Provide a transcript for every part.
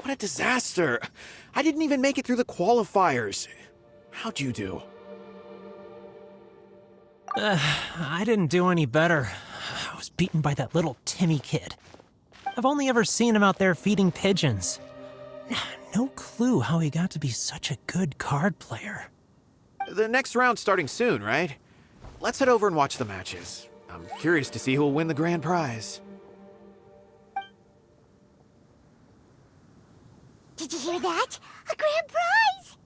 What a disaster. I didn't even make it through the qualifiers. How'd you do? I didn't do any better. I was beaten by that little Timmy kid. I've only ever seen him out there feeding pigeons. No clue how he got to be such a good card player. The next round's starting soon, right? Let's head over and watch the matches. I'm curious to see who'll win the grand prize. Did you hear that? A grand prize!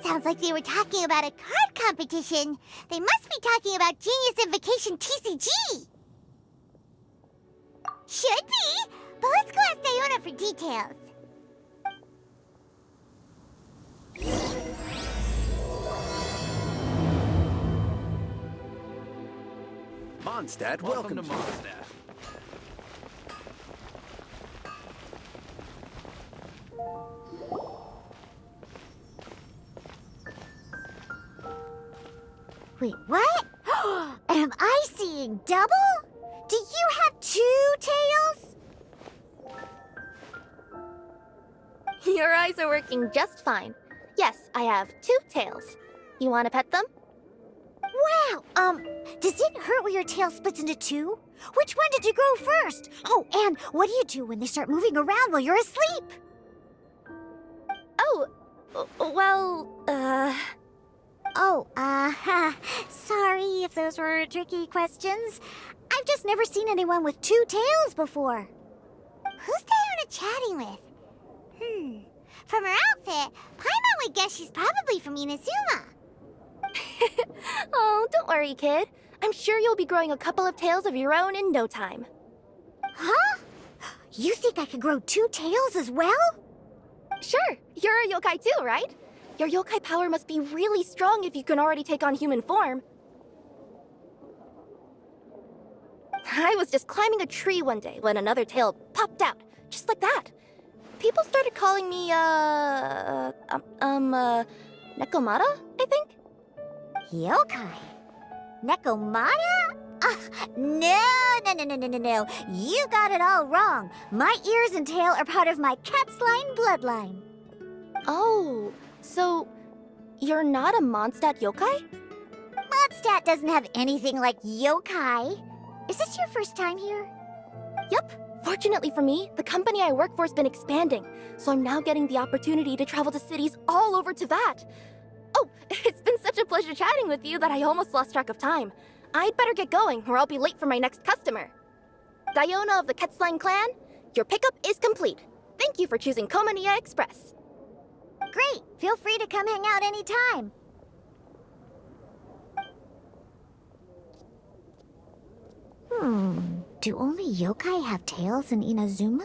Sounds like they were talking about a card competition. They must be talking about Genius Invocation TCG. Should be, but let's go ask Diona for details. Mondstadt, welcome to Mondstadt. Wait, what? Am I seeing double? Do you have 2 tails? Your eyes are working just fine. Yes, I have 2 tails. You want to pet them? Wow, does it hurt when your tail splits into 2? Which one did you grow first? Oh, and what do you do when they start moving around while you're asleep? Oh, well, sorry if those were tricky questions. I've just never seen anyone with 2 tails before. Who's Diona chatting with? From her outfit, Paimon would guess she's probably from Inazuma. Oh, don't worry, kid. I'm sure you'll be growing a couple of tails of your own in no time. Huh? You think I could grow 2 tails as well? Sure, you're a yokai too, right? Your yokai power must be really strong if you can already take on human form. I was just climbing a tree one day when another tail popped out, just like that. People started calling me, Nekomata, I think? Yokai? Nekomata? No. You got it all wrong. My ears and tail are part of my cat's line bloodline. Oh, so you're not a Mondstadt yokai? Mondstadt doesn't have anything like yokai. Is this your first time here? Yep. Fortunately for me, the company I work for has been expanding, so I'm now getting the opportunity to travel to cities all over Teyvat. Oh, it's been such a pleasure chatting with you that I almost lost track of time. I'd better get going, or I'll be late for my next customer. Diona of the Quetzline clan, your pickup is complete. Thank you for choosing Komaniya Express. Great. Feel free to come hang out anytime. Do only yokai have tails in Inazuma?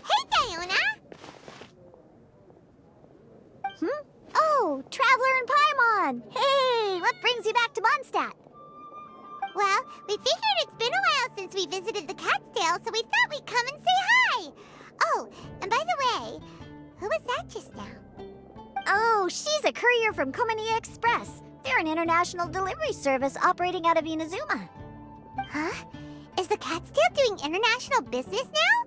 Hey, Diona! Oh, Traveler and Paimon! Hey, what brings you back to Mondstadt? Well, we figured it's been a while since we visited the Cat's-tail, so we thought we'd come and say hi! Oh, and by the way, who was that just now? Oh, she's a courier from Komaniya Express. They're an international delivery service operating out of Inazuma. Huh? Is the Cat's-tail doing international business now?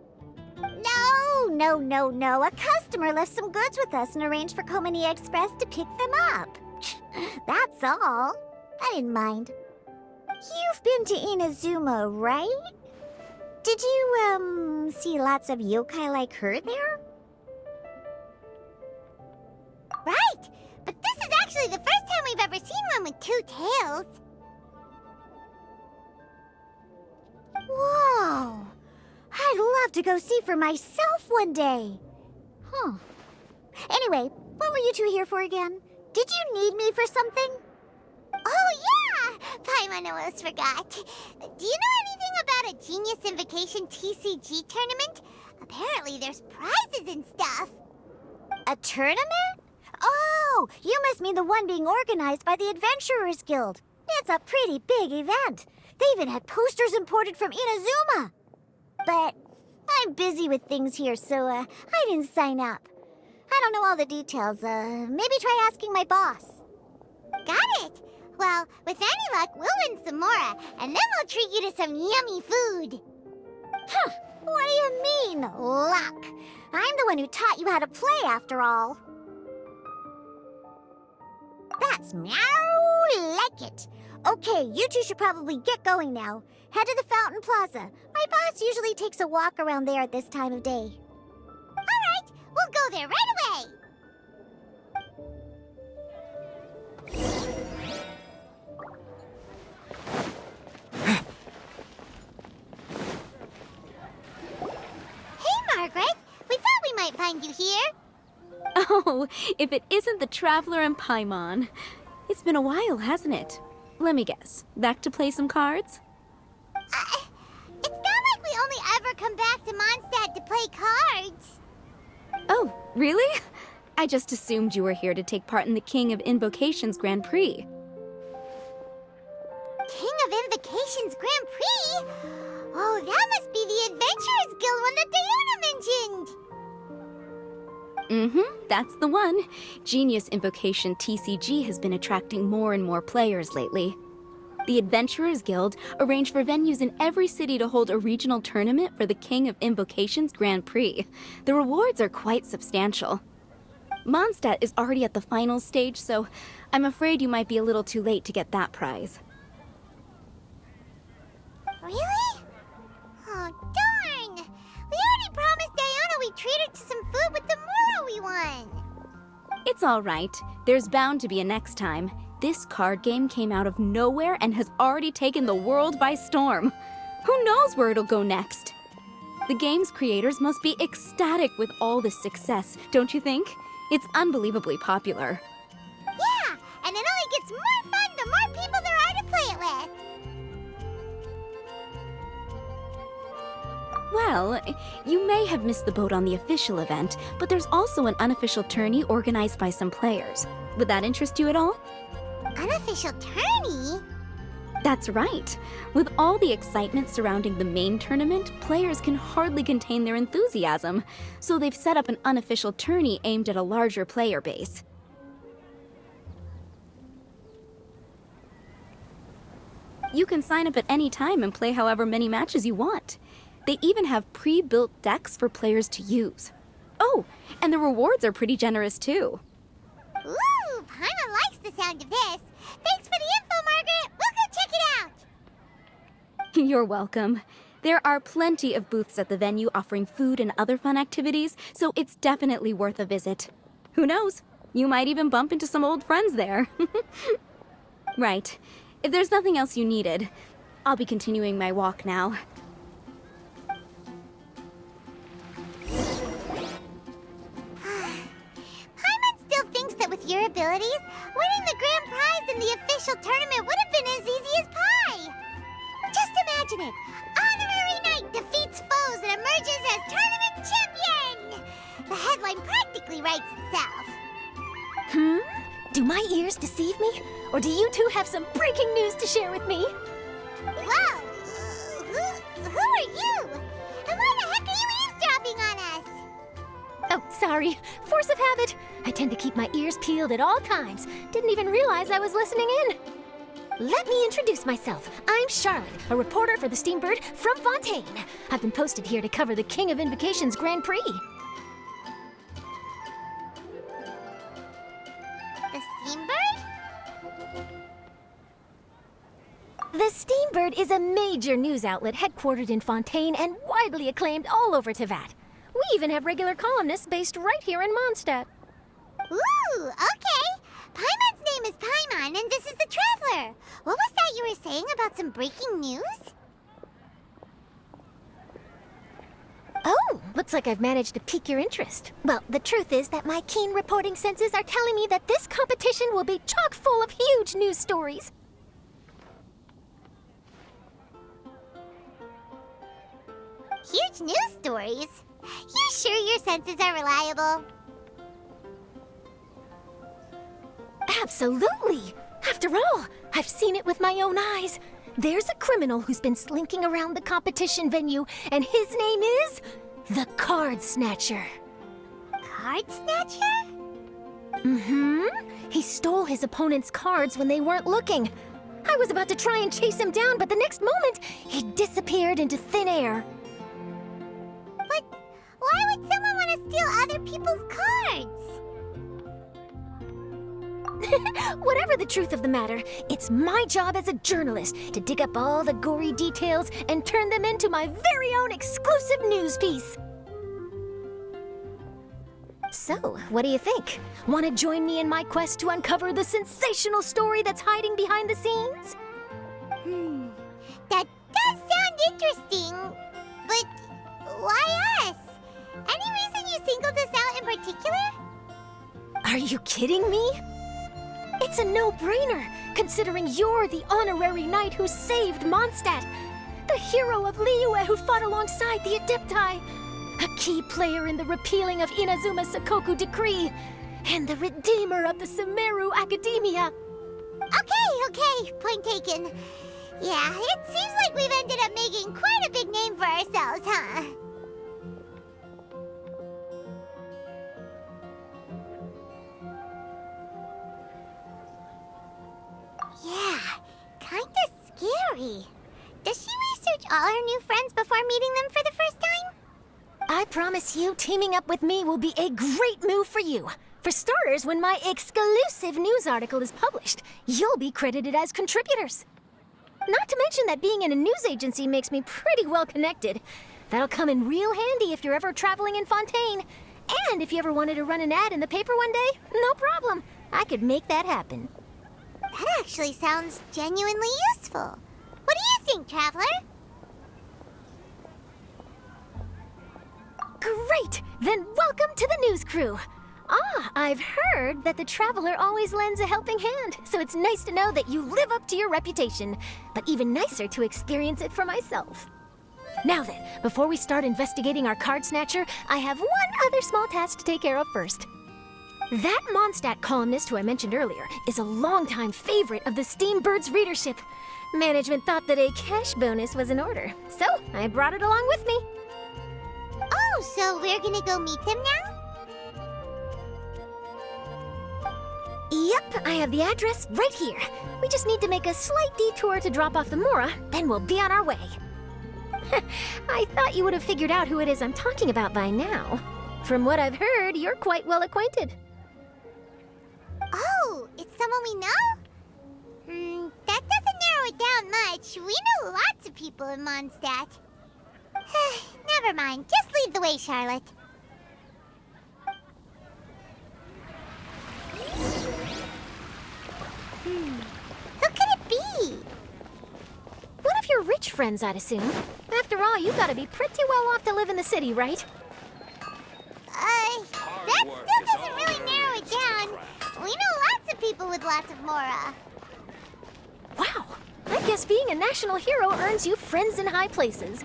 No. A customer left some goods with us and arranged for Komaniya Express to pick them up. That's all. I didn't mind. You've been to Inazuma, right? Did you, see lots of yokai like her there? Right! But this is actually the first time we've ever seen one with 2 tails. Whoa! I'd love to go see for myself one day. Anyway, what were you two here for again? Did you need me for something? Oh, yeah! Paimon almost forgot. Do you know anything about a Genius Invocation TCG tournament? Apparently there's prizes and stuff. A tournament? Oh, you must mean the one being organized by the Adventurers Guild. It's a pretty big event. They even had posters imported from Inazuma. But I'm busy with things here, so I didn't sign up. I don't know all the details. Maybe try asking my boss. Got it! Well, with any luck, we'll win some more, and then we'll treat you to some yummy food. Huh, what do you mean, luck? I'm the one who taught you how to play, after all. That's meow like it. Okay, you two should probably get going now. Head to the Fountain Plaza. My boss usually takes a walk around there at this time of day. All right, we'll go there right away. Hey, Margaret. We thought we might find you here. Oh, if it isn't the Traveler and Paimon. It's been a while, hasn't it? Let me guess. Back to play some cards? It's not like we only ever come back to Mondstadt to play cards. Oh, really? I just assumed you were here to take part in the King of Invocations Grand Prix. King of Invocations Grand Prix? Oh, that must be the Adventurers Guild one that Diona mentioned. That's the one. Genius Invocation TCG has been attracting more and more players lately. The Adventurers Guild arranged for venues in every city to hold a regional tournament for the King of Invocations Grand Prix. The rewards are quite substantial. Mondstadt is already at the final stage, so I'm afraid you might be a little too late to get that prize. Really? Oh, darn! We already promised Diona we'd treat her to some food with the Moro we won. It's all right. There's bound to be a next time. This card game came out of nowhere and has already taken the world by storm. Who knows where it'll go next? The game's creators must be ecstatic with all this success, don't you think? It's unbelievably popular. Yeah, and it only gets more fun the more people there are to play it with. Well, you may have missed the boat on the official event, but there's also an unofficial tourney organized by some players. Would that interest you at all? Unofficial tourney? That's right. With all the excitement surrounding the main tournament, players can hardly contain their enthusiasm. So they've set up an unofficial tourney aimed at a larger player base. You can sign up at any time and play however many matches you want. They even have pre-built decks for players to use. Oh, and the rewards are pretty generous too. Ooh, Paimon likes the sound of this. Thanks for the info, Margaret. We'll go check it out. You're welcome. There are plenty of booths at the venue offering food and other fun activities, so it's definitely worth a visit. Who knows? You might even bump into some old friends there. Right. If there's nothing else you needed, I'll be continuing my walk now. With your abilities, winning the grand prize in the official tournament would have been as easy as pie. Just imagine it. Honorary Knight defeats foes and emerges as tournament champion. The headline practically writes itself. Do my ears deceive me? Or do you two have some breaking news to share with me? Whoa! Who are you? And why the heck are you eavesdropping on us? Oh, sorry. Force of habit. I tend to keep my ears peeled at all times. Didn't even realize I was listening in. Let me introduce myself. I'm Charlotte, a reporter for the Steambird from Fontaine. I've been posted here to cover the King of Invocations Grand Prix. The Steambird? The Steambird is a major news outlet headquartered in Fontaine and widely acclaimed all over Teyvat. We even have regular columnists based right here in Mondstadt. Ooh, okay. Paimon's name is Paimon, and this is the Traveler. What was that you were saying about some breaking news? Oh, looks like I've managed to pique your interest. Well, the truth is that my keen reporting senses are telling me that this competition will be chock full of huge news stories. Huge news stories? You sure your senses are reliable? Absolutely! After all, I've seen it with my own eyes. There's a criminal who's been slinking around the competition venue, and his name is the Card Snatcher. card snatcher? Mm-hmm. He stole his opponent's cards when they weren't looking. I was about to try and chase him down, but the next moment, he disappeared into thin air. But why would someone want to steal other people's cards? Whatever the truth of the matter, it's my job as a journalist to dig up all the gory details and turn them into my very own exclusive news piece. So, what do you think? Want to join me in my quest to uncover the sensational story that's hiding behind the scenes? That does sound interesting, but why us? Any reason you singled us out in particular? Are you kidding me? It's a no-brainer, considering you're the honorary knight who saved Mondstadt, the hero of Liyue who fought alongside the Adepti, a key player in the repealing of Inazuma's Sakoku decree, and the redeemer of the Sumeru Academia. Okay, point taken. Yeah, it seems like we've ended up making quite a big name for ourselves, huh? Yeah, kinda scary. Does she research all her new friends before meeting them for the first time? I promise you, teaming up with me will be a great move for you. For starters, when my exclusive news article is published, you'll be credited as contributors. Not to mention that being in a news agency makes me pretty well connected. That'll come in real handy if you're ever traveling in Fontaine. And if you ever wanted to run an ad in the paper one day, no problem. I could make that happen. That actually sounds genuinely useful. What do you think, Traveler? Great! Then welcome to the news crew. I've heard that the Traveler always lends a helping hand, so it's nice to know that you live up to your reputation, but even nicer to experience it for myself. Now then, before we start investigating our card snatcher, I have one other small task to take care of first. That Mondstadt columnist who I mentioned earlier is a longtime favorite of the Steambird's readership. Management thought that a cash bonus was in order, so I brought it along with me. Oh, so we're gonna go meet them now? Yep, I have the address right here. We just need to make a slight detour to drop off the Mora, then we'll be on our way. I thought you would have figured out who it is I'm talking about by now. From what I've heard, you're quite well acquainted. Oh, it's someone we know? That doesn't narrow it down much. We know lots of people in Mondstadt. Never mind, just lead the way, Charlotte. Who could it be? One of your rich friends, I'd assume. After all, you gotta be pretty well off to live in the city, right? That still doesn't really narrow it down. We know lots of people with lots of Mora. Wow, I guess being a national hero earns you friends in high places.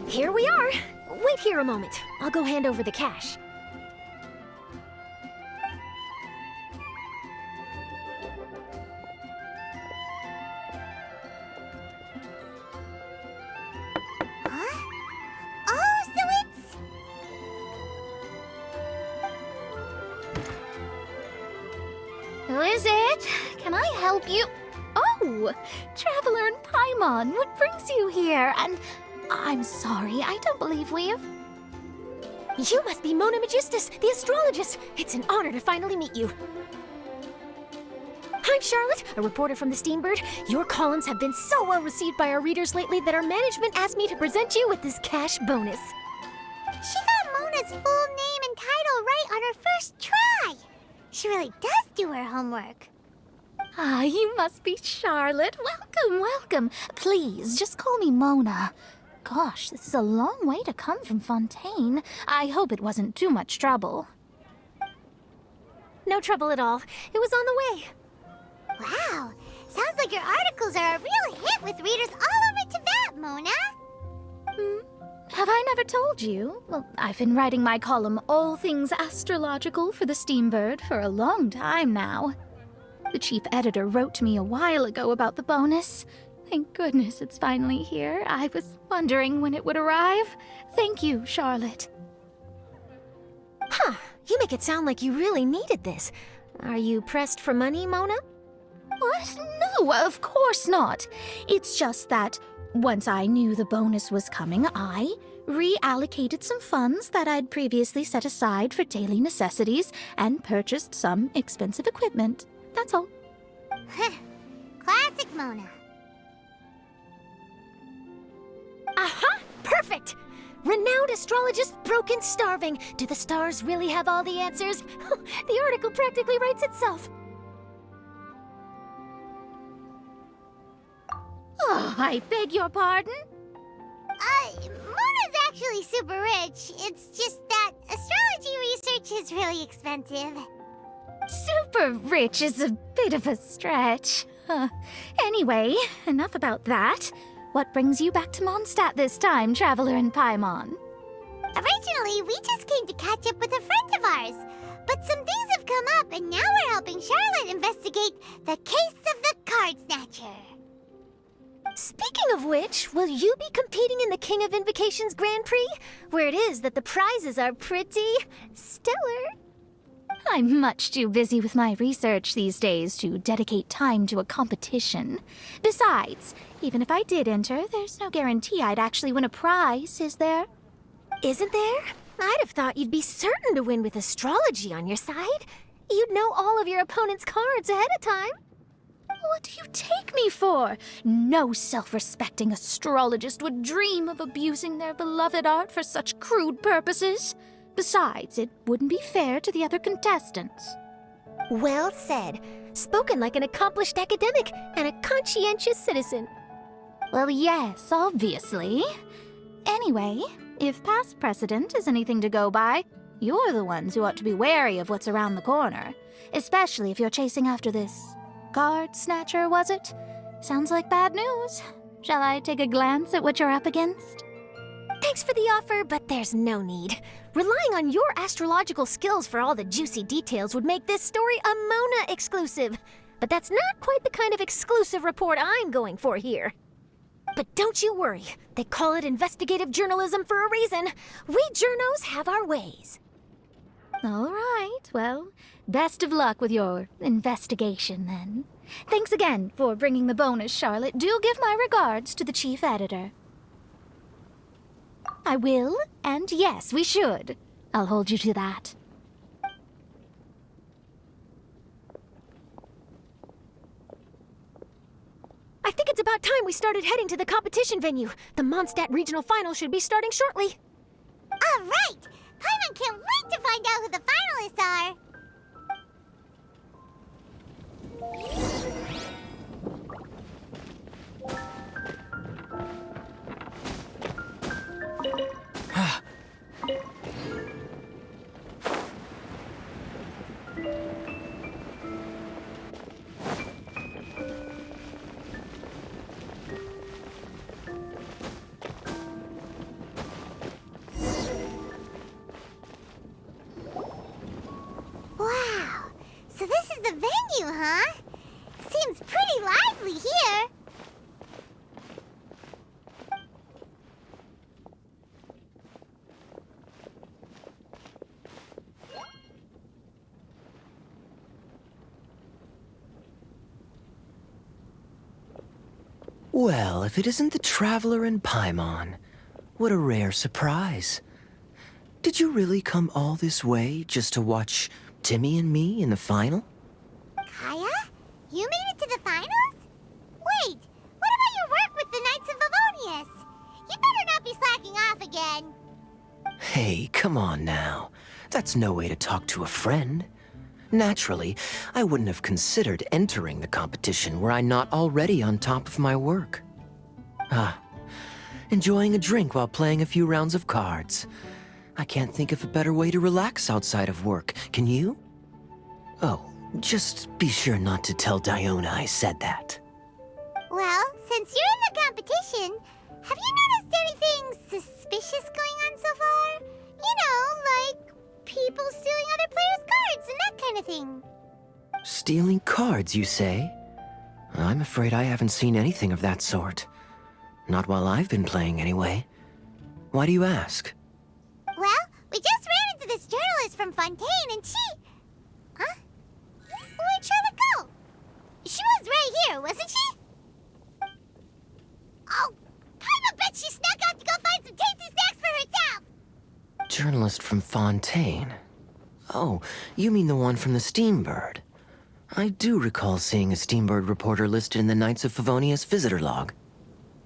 Here we are. Wait here a moment. I'll go hand over the cash. Huh? Oh, so it's... Who is it? Can I help you? Oh, Traveler and Paimon, what brings you here? And I'm sorry, I don't believe we've... You must be Mona Magistus, the astrologist. It's an honor to finally meet you. I'm Charlotte, a reporter from the Steambird. Your columns have been so well received by our readers lately that our management asked me to present you with this cash bonus. She got Mona's full name and title right on her first try. She really does do her homework. Ah, you must be Charlotte. Welcome, welcome. Please, just call me Mona. Gosh, this is a long way to come from Fontaine. I hope it wasn't too much trouble. No trouble at all. It was on the way. Wow, sounds like your articles are a real hit with readers all over Teyvat, Mona. Have I never told you? Well, I've been writing my column All Things Astrological for the Steambird for a long time now. The chief editor wrote to me a while ago about the bonus. Thank goodness it's finally here. I was wondering when it would arrive. Thank you, Charlotte. Huh, you make it sound like you really needed this. Are you pressed for money, Mona? What? No, of course not. It's just that once I knew the bonus was coming, I reallocated some funds that I'd previously set aside for daily necessities and purchased some expensive equipment. That's all. Classic Mona. Aha! Perfect! Renowned astrologist broken starving. Do the stars really have all the answers? The article practically writes itself. Oh, I beg your pardon? Mona's actually super rich. It's just that astrology research is really expensive. Super rich is a bit of a stretch. Anyway, enough about that. What brings you back to Mondstadt this time, Traveler in Paimon? Originally, we just came to catch up with a friend of ours. But some things have come up, and now we're helping Charlotte investigate the case of the Card Snatcher. Speaking of which, will you be competing in the King of Invocations Grand Prix? Where it is that the prizes are pretty stellar. I'm much too busy with my research these days to dedicate time to a competition. Besides, even if I did enter, there's no guarantee I'd actually win a prize, is there? Isn't there? I'd have thought you'd be certain to win with astrology on your side. You'd know all of your opponent's cards ahead of time. What do you take me for? No self-respecting astrologist would dream of abusing their beloved art for such crude purposes. Besides, it wouldn't be fair to the other contestants. Well said. Spoken like an accomplished academic and a conscientious citizen. Well, yes, obviously. Anyway, if past precedent is anything to go by, you're the ones who ought to be wary of what's around the corner. Especially if you're chasing after this card snatcher, was it? Sounds like bad news. Shall I take a glance at what you're up against? Thanks for the offer, but there's no need. Relying on your astrological skills for all the juicy details would make this story a Mona exclusive. But that's not quite the kind of exclusive report I'm going for here. But don't you worry. They call it investigative journalism for a reason. We journos have our ways. All right, well, best of luck with your investigation, then. Thanks again for bringing the bonus, Charlotte. Do give my regards to the chief editor. I will, and yes, we should. I'll hold you to that. I think it's about time we started heading to the competition venue. The Mondstadt Regional Final should be starting shortly. All right! Paimon can't wait to find out who the finalists are! Wow, so this is the venue, huh? Seems pretty lively here. Well, if it isn't the Traveler in Paimon, what a rare surprise. Did you really come all this way just to watch Timmy and me in the final? Kaya? You made it to the finals? Wait, what about your work with the Knights of Favonius? You better not be slacking off again. Hey, come on now. That's no way to talk to a friend. Naturally, I wouldn't have considered entering the competition were I not already on top of my work. Enjoying a drink while playing a few rounds of cards. I can't think of a better way to relax outside of work, can you? Oh, just be sure not to tell Diona I said that. Well, since you're in the competition, have you noticed anything suspicious going on so far? You know, like people stealing other players' cards and that kind of thing. Stealing cards, you say? I'm afraid I haven't seen anything of that sort. Not while I've been playing, anyway. Why do you ask? Well, we just ran into this journalist from Fontaine and she... Huh? Where'd Charlotte go? She was right here, wasn't she? Oh, I bet she snuck out to go find some tasty snacks for herself! Journalist from Fontaine. Oh, you mean the one from the Steambird. I do recall seeing a Steambird reporter listed in the Knights of Favonius visitor log.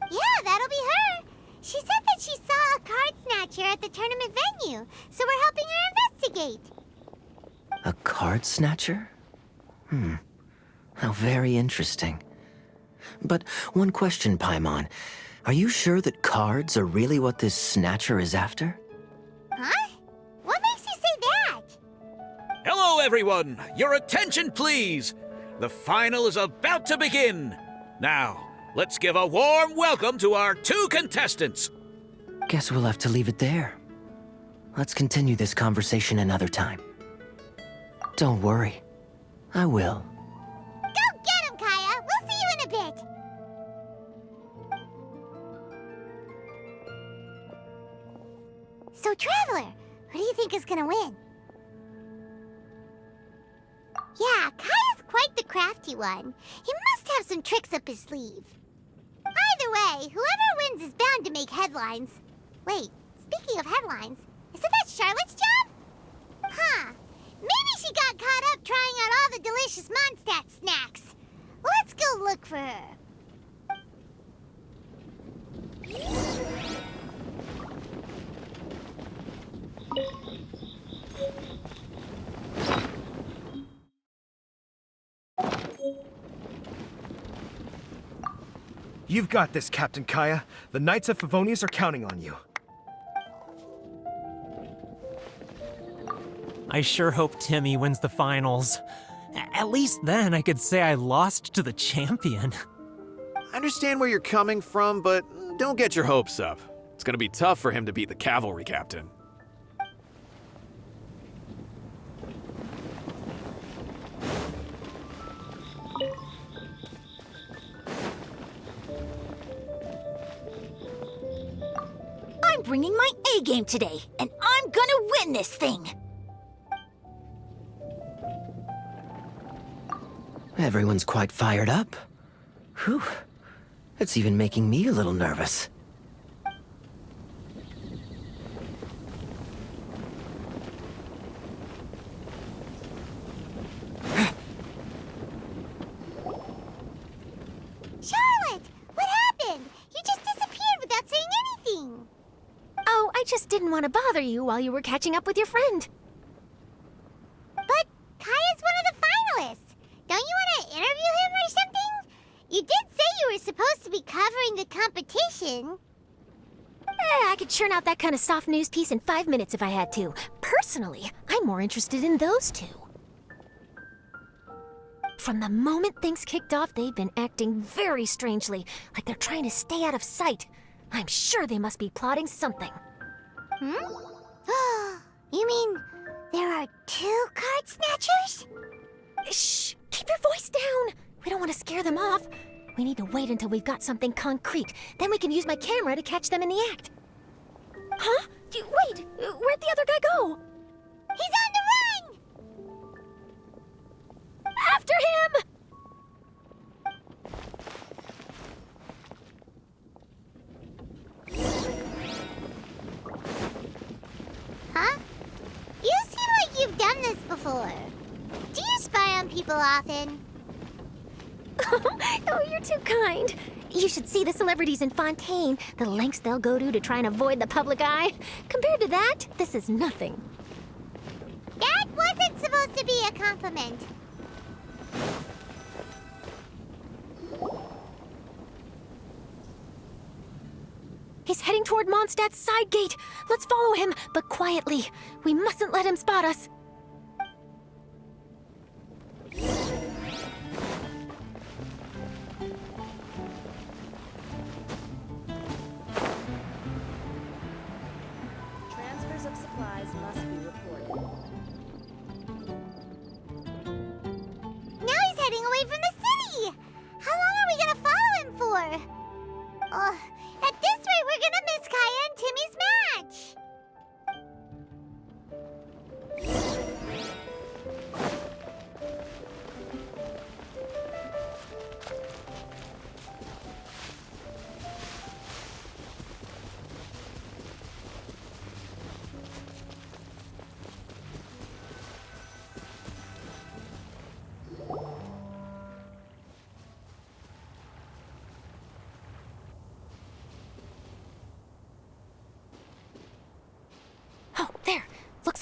Yeah, that'll be her. She said that she saw a card snatcher at the tournament venue, so we're helping her investigate. A card snatcher? How very interesting. But one question, Paimon. Are you sure that cards are really what this snatcher is after? Huh? What makes you say that? Hello, everyone! Your attention, please! The final is about to begin! Now, let's give a warm welcome to our 2 contestants! Guess we'll have to leave it there. Let's continue this conversation another time. Don't worry. I will. Go get him, Kaya! We'll see you in a bit! So, Traveler, who do you think is gonna win? Yeah, Kaya's quite the crafty one. He must have some tricks up his sleeve. Either way, whoever wins is bound to make headlines. Wait, speaking of headlines, isn't that Charlotte's job? Huh. Maybe she got caught up trying out all the delicious Mondstadt snacks. Let's go look for her. You've got this, Captain Kaya. The Knights of Favonius are counting on you. I sure hope Timmy wins the finals. At least then I could say I lost to the champion. I understand where you're coming from, but don't get your hopes up. It's gonna be tough for him to beat the cavalry captain. I'm bringing my A-game today, and I'm gonna win this thing! Everyone's quite fired up. Whew. It's even making me a little nervous. Charlotte! What happened? You just disappeared without saying anything! Oh, I just didn't want to bother you while you were catching up with your friend. But Kaya's one of the finalists! Don't you want to interview him or something? You did say you were supposed to be covering the competition. I could churn out that kind of soft news piece in 5 minutes if I had to. Personally, I'm more interested in those two. From the moment things kicked off, they've been acting very strangely, like they're trying to stay out of sight. I'm sure they must be plotting something. You mean there are 2 card snatchers? Shh! Keep your voice down! We don't want to scare them off. We need to wait until we've got something concrete. Then we can use my camera to catch them in the act. Huh? Wait! Where'd the other guy go? He's on the run! After him! Huh? You seem like you've done this before. Do you spy on people often? Oh, you're too kind. You should see the celebrities in Fontaine, the lengths they'll go to try and avoid the public eye. Compared to that, this is nothing. That wasn't supposed to be a compliment. He's heading toward Mondstadt's side gate. Let's follow him, but quietly. We mustn't let him spot us. Transfers of supplies must be reported.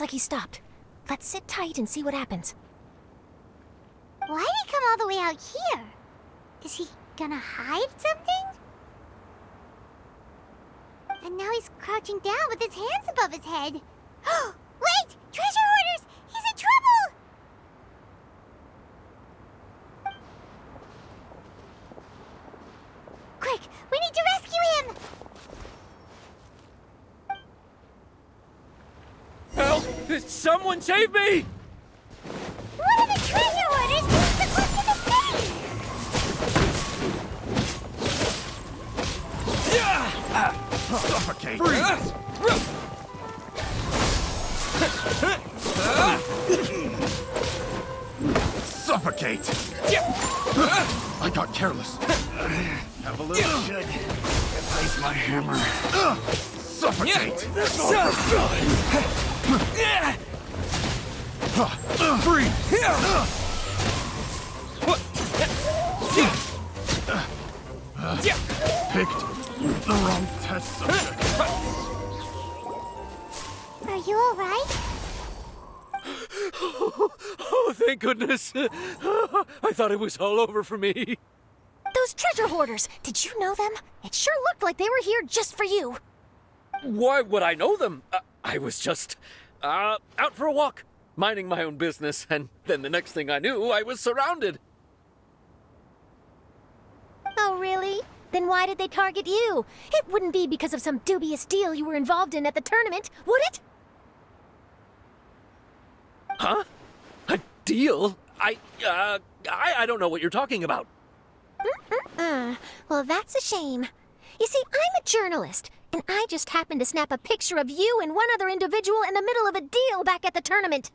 Looks like he stopped. Let's sit tight and see what happens. Why'd he come all the way out here? Is he gonna hide something? And now he's crouching down with his hands above his head. Wait! Treasure Hoarders! He's in trouble! Quick! We need to rescue him! Help! Someone save me! What are the Treasure Hoarders supposed to be saying? Suffocate! Suffocate! I got careless. Have a little good. Replace my hammer. Suffocate! Free! Picked the wrong test subject. Are you alright? Oh, thank goodness. I thought it was all over for me. Those treasure hoarders, did you know them? It sure looked like they were here just for you. Why would I know them? I was just out for a walk, minding my own business, and then the next thing I knew, I was surrounded. Oh, really? Then why did they target you? It wouldn't be because of some dubious deal you were involved in at the tournament, would it? Huh? A deal? I don't know what you're talking about. Well, that's a shame. You see, I'm a journalist, and I just happened to snap a picture of you and one other individual in the middle of a deal back at the tournament.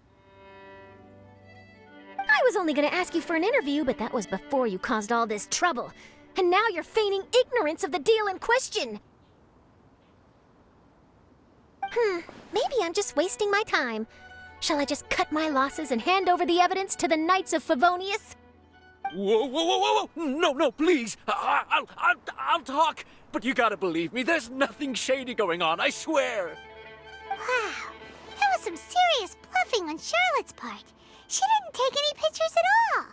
I was only going to ask you for an interview, but that was before you caused all this trouble. And now you're feigning ignorance of the deal in question. Maybe I'm just wasting my time. Shall I just cut my losses and hand over the evidence to the Knights of Favonius? Whoa! No, please. I'll talk. But you gotta believe me, there's nothing shady going on, I swear. Wow, that was some serious bluffing on Charlotte's part. She didn't take any pictures at all.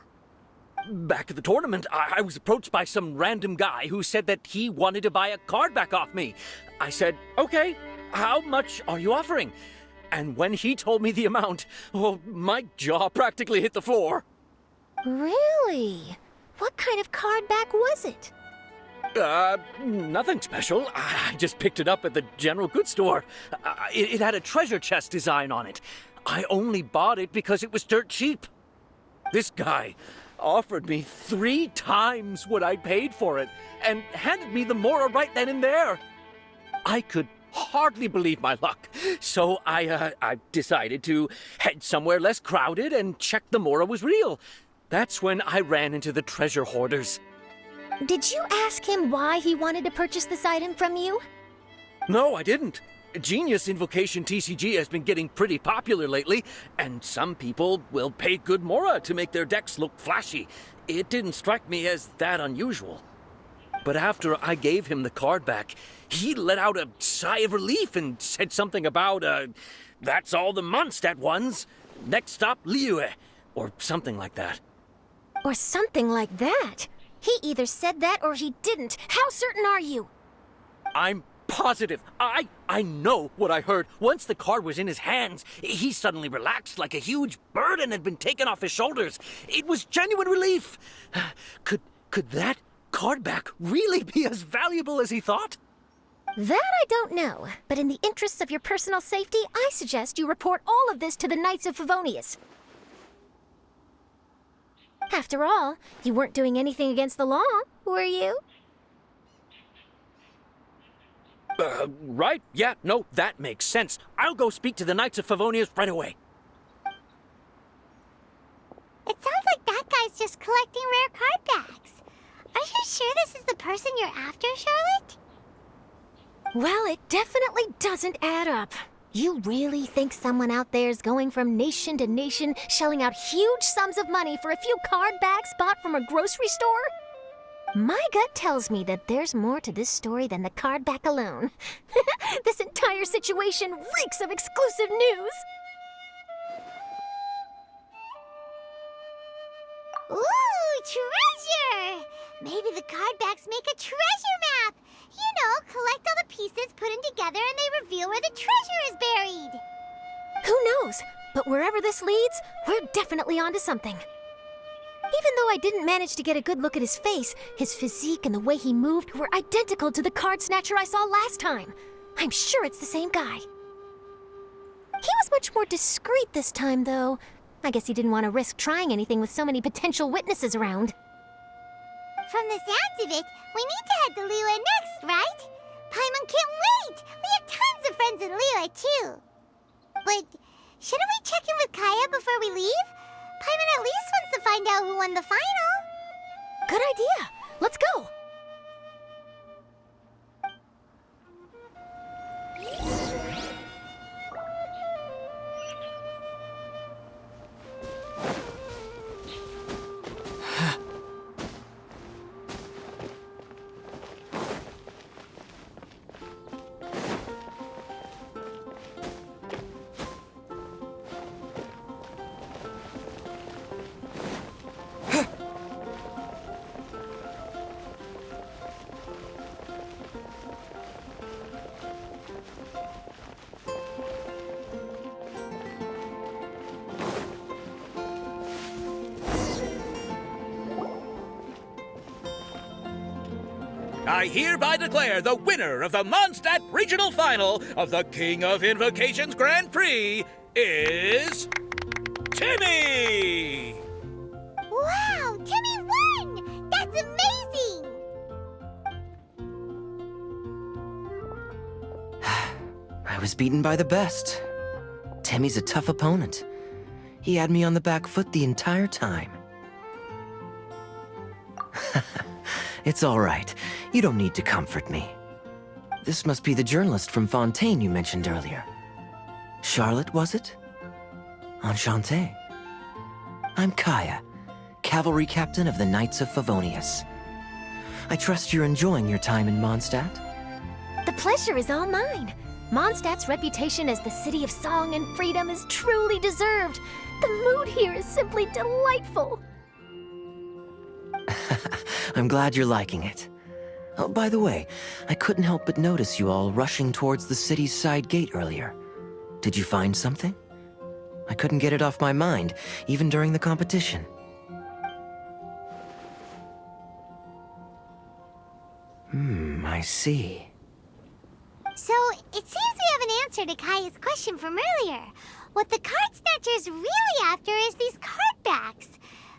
Back at the tournament, I was approached by some random guy who said that he wanted to buy a card back off me. I said, okay, how much are you offering? And when he told me the amount, oh, my jaw practically hit the floor. Really? What kind of card back was it? Nothing special. I just picked it up at the general goods store. It had a treasure chest design on it. I only bought it because it was dirt cheap. This guy offered me 3 times what I paid for it and handed me the Mora right then and there. I could hardly believe my luck, so I decided to head somewhere less crowded and check the Mora was real. That's when I ran into the Treasure Hoarders. Did you ask him why he wanted to purchase this item from you? No, I didn't. Genius Invocation TCG has been getting pretty popular lately, and some people will pay good Mora to make their decks look flashy. It didn't strike me as that unusual. But after I gave him the card back, he let out a sigh of relief and said something about, that's all the Mondstadt ones. Next stop, Liyue, or something like that. Or something like that? He either said that or he didn't. How certain are you? I'm positive. I know what I heard. Once the card was in his hands, he suddenly relaxed like a huge burden had been taken off his shoulders. It was genuine relief. Could that card back really be as valuable as he thought? That I don't know, but in the interests of your personal safety, I suggest you report all of this to the Knights of Favonius. After all, you weren't doing anything against the law, were you? Right. Yeah, no, that makes sense. I'll go speak to the Knights of Favonius right away. It sounds like that guy's just collecting rare card backs. Are you sure this is the person you're after, Charlotte? Well, it definitely doesn't add up. You really think someone out there is going from nation to nation, shelling out huge sums of money for a few card backs bought from a grocery store? My gut tells me that there's more to this story than the card back alone. This entire situation reeks of exclusive news. treasure! Maybe the card backs make a treasure map! You know, collect all the pieces, put them together, and they reveal where the treasure is buried! Who knows? But wherever this leads, we're definitely onto something. Even though I didn't manage to get a good look at his face, his physique and the way he moved were identical to the card snatcher I saw last time. I'm sure it's the same guy. He was much more discreet this time, though. I guess he didn't want to risk trying anything with so many potential witnesses around. From the sounds of it, we need to head to Liyue next, right? Paimon can't wait! We have tons of friends in Liyue, too. But shouldn't we check in with Kaya before we leave? Paimon at least wants to find out who won the final. Good idea. Let's go. I hereby declare the winner of the Mondstadt Regional Final of the King of Invocations Grand Prix is... Timmy! Wow, Timmy won! That's amazing! I was beaten by the best. Timmy's a tough opponent. He had me on the back foot the entire time. It's all right. You don't need to comfort me. This must be the journalist from Fontaine you mentioned earlier. Charlotte, was it? Enchanté. I'm Kaya, cavalry captain of the Knights of Favonius. I trust you're enjoying your time in Mondstadt? The pleasure is all mine. Mondstadt's reputation as the city of song and freedom is truly deserved. The mood here is simply delightful. I'm glad you're liking it. Oh, by the way, I couldn't help but notice you all rushing towards the city's side gate earlier. Did you find something? I couldn't get it off my mind, even during the competition. I see. So, it seems we have an answer to Kaya's question from earlier. What the card snatcher's really after is these card backs.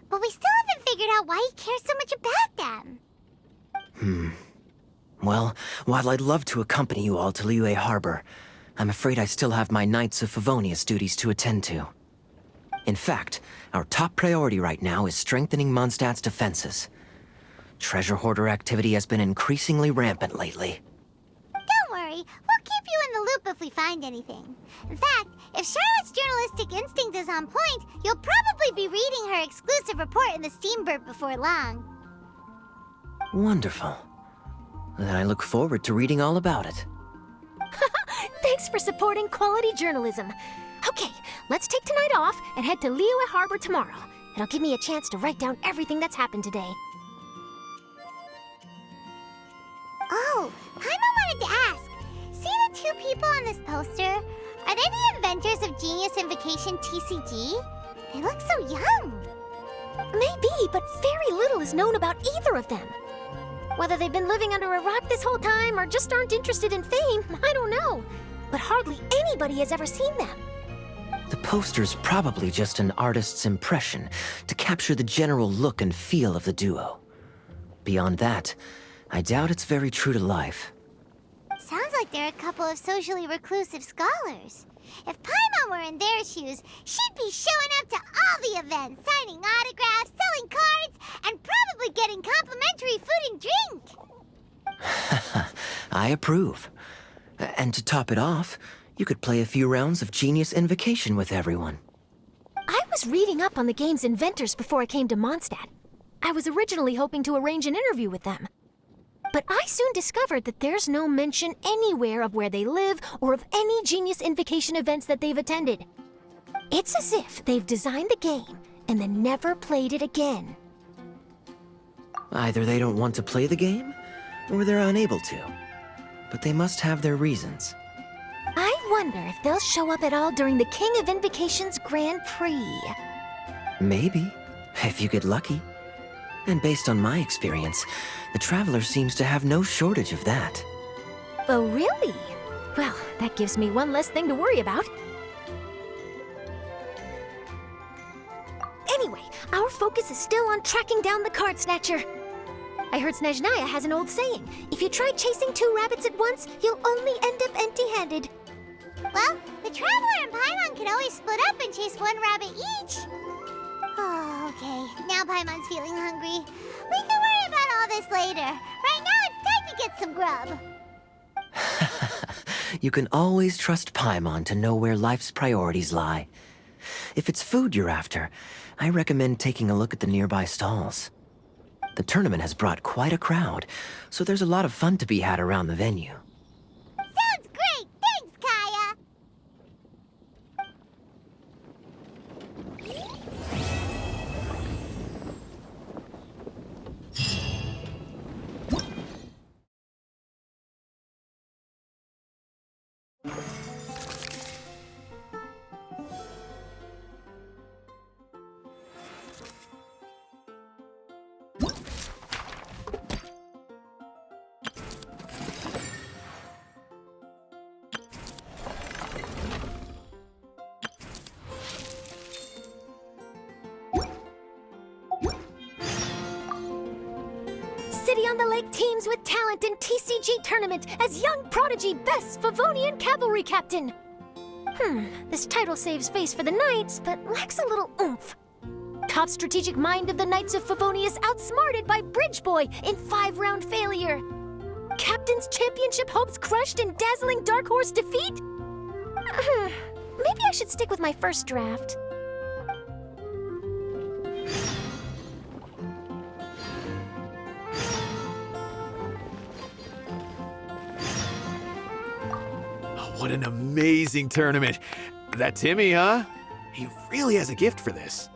But we still haven't figured out why he cares so much about them. Well, while I'd love to accompany you all to Liyue Harbor, I'm afraid I still have my Knights of Favonius duties to attend to. In fact, our top priority right now is strengthening Mondstadt's defenses. Treasure Hoarder activity has been increasingly rampant lately. Don't worry, we'll keep you in the loop if we find anything. In fact, if Charlotte's journalistic instinct is on point, you'll probably be reading her exclusive report in the Steambird before long. Wonderful. Then I look forward to reading all about it. Thanks for supporting quality journalism. Okay, let's take tonight off and head to Liyue Harbor tomorrow. It'll give me a chance to write down everything that's happened today. Oh, Paimon wanted to ask. See the two people on this poster? Are they the inventors of Genius Invocation TCG? They look so young. Maybe, but very little is known about either of them. Whether they've been living under a rock this whole time or just aren't interested in fame, I don't know. But hardly anybody has ever seen them. The poster's probably just an artist's impression to capture the general look and feel of the duo. Beyond that, I doubt it's very true to life. Sounds like they're a couple of socially reclusive scholars. If Paimon were in their shoes, she'd be showing up to all the events, signing autographs, selling cards, and probably getting complimentary food and drink. I approve. And to top it off, you could play a few rounds of Genius Invocation with everyone. I was reading up on the game's inventors before I came to Mondstadt. I was originally hoping to arrange an interview with them. But I soon discovered that there's no mention anywhere of where they live or of any Genius Invocation events that they've attended. It's as if they've designed the game and then never played it again. Either they don't want to play the game, or they're unable to. But they must have their reasons. I wonder if they'll show up at all during the King of Invocation's Grand Prix. Maybe, if you get lucky. And based on my experience, the Traveler seems to have no shortage of that. Oh, really? Well, that gives me one less thing to worry about. Anyway, our focus is still on tracking down the card snatcher. I heard Snezhnaya has an old saying. If you try chasing 2 rabbits at once, you'll only end up empty-handed. Well, the Traveler and Paimon can always split up and chase 1 rabbit each. Oh, okay. Now Paimon's feeling hungry. We can worry about all this later. Right now, it's time to get some grub. You can always trust Paimon to know where life's priorities lie. If it's food you're after, I recommend taking a look at the nearby stalls. The tournament has brought quite a crowd, so there's a lot of fun to be had around the venue. Sounds great! Thanks, Kaya! City on the Lake teams with talent in TCG tournament as young prodigy best Favonian cavalry captain. This title saves face for the Knights, but lacks a little oomph. Top strategic mind of the Knights of Favonius outsmarted by Bridge Boy in 5-round failure. Captain's championship hopes crushed in dazzling Dark Horse defeat? Maybe I should stick with my first draft. What an amazing tournament. That Timmy, huh? He really has a gift for this.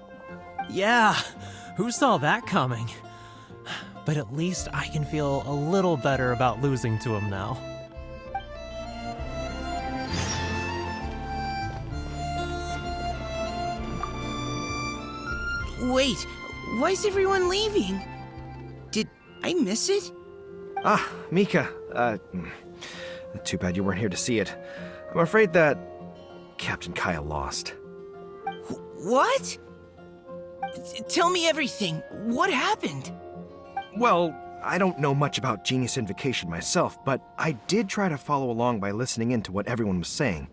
Yeah, who saw that coming? But at least I can feel a little better about losing to him now. Wait, why is everyone leaving? Did I miss it? Ah, Mika. Too bad you weren't here to see it. I'm afraid that Captain Kaya lost. What? Tell me everything. What happened? Well, I don't know much about Genius Invocation myself, but I did try to follow along by listening in to what everyone was saying.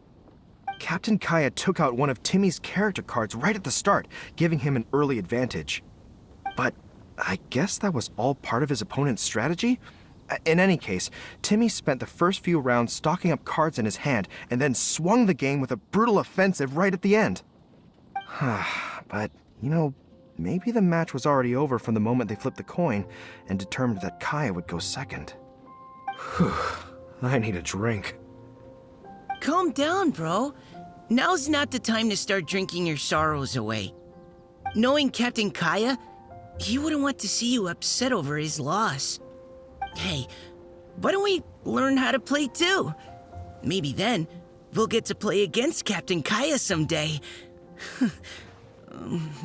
Captain Kaya took out one of Timmy's character cards right at the start, giving him an early advantage. But I guess that was all part of his opponent's strategy? In any case, Timmy spent the first few rounds stocking up cards in his hand and then swung the game with a brutal offensive right at the end. But, you know, maybe the match was already over from the moment they flipped the coin and determined that Kaya would go second. Whew, I need a drink. Calm down, bro. Now's not the time to start drinking your sorrows away. Knowing Captain Kaya, he wouldn't want to see you upset over his loss. Hey, why don't we learn how to play too? Maybe then, we'll get to play against Captain Kaya someday.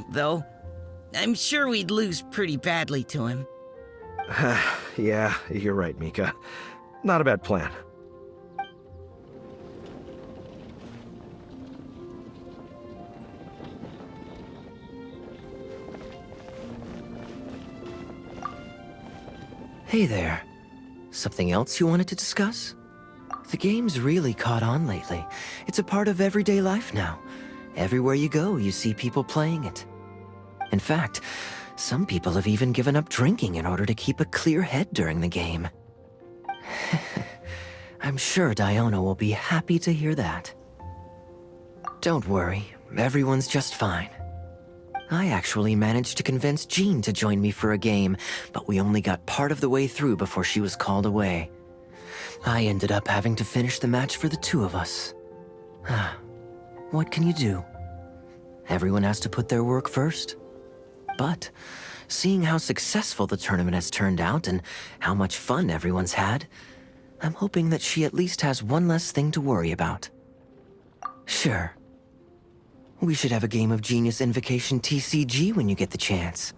Though, I'm sure we'd lose pretty badly to him. Yeah, you're right, Mika. Not a bad plan. Hey there. Something else you wanted to discuss? The game's really caught on lately. It's a part of everyday life now. Everywhere you go, you see people playing it. In fact, some people have even given up drinking in order to keep a clear head during the game. I'm sure Diona will be happy to hear that. Don't worry, everyone's just fine. I actually managed to convince Jean to join me for a game, but we only got part of the way through before she was called away. I ended up having to finish the match for the two of us. What can you do? Everyone has to put their work first. But Seeing how successful the tournament has turned out and how much fun everyone's had, I'm hoping that she at least has one less thing to worry about. Sure. We should have a game of Genius Invocation TCG when you get the chance.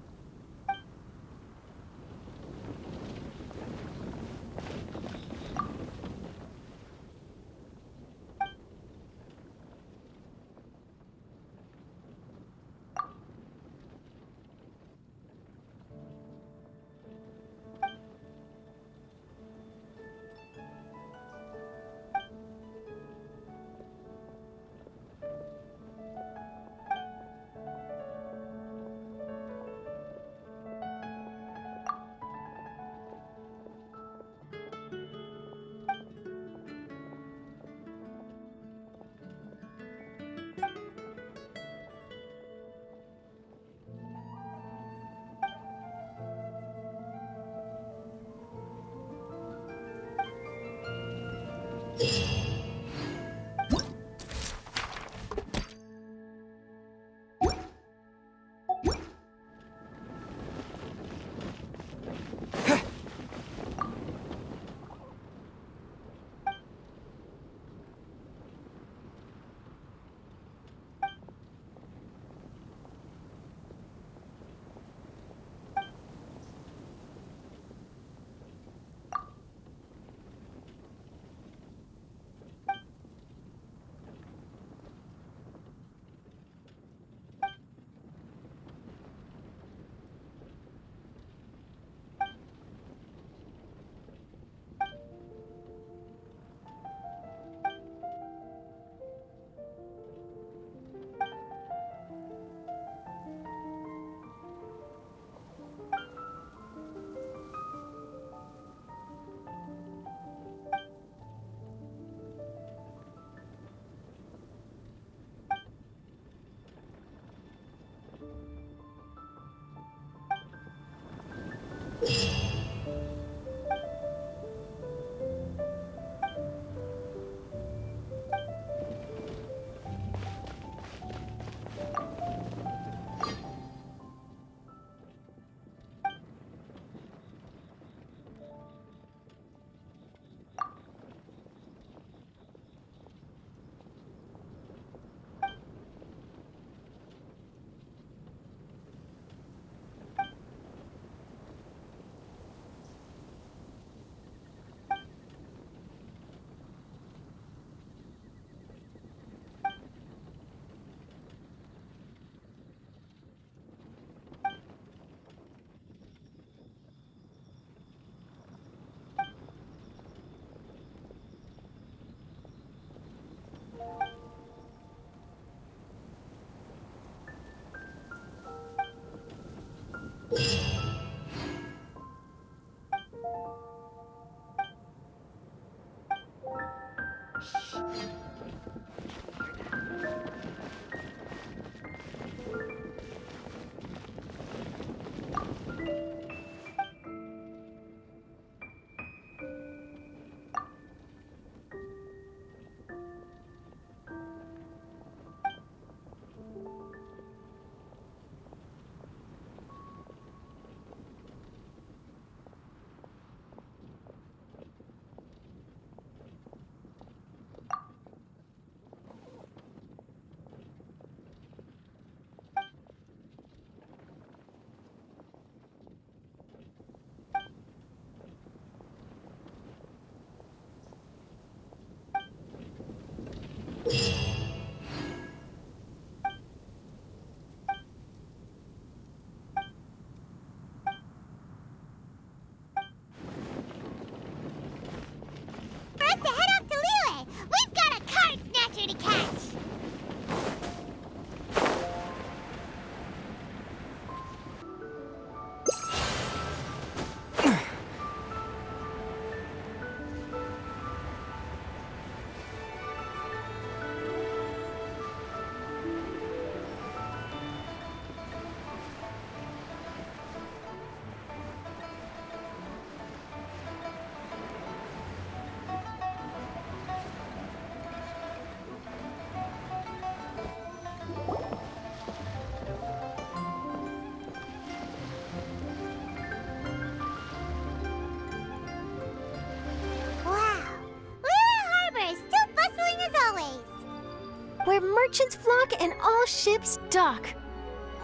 merchants flock and all ships dock.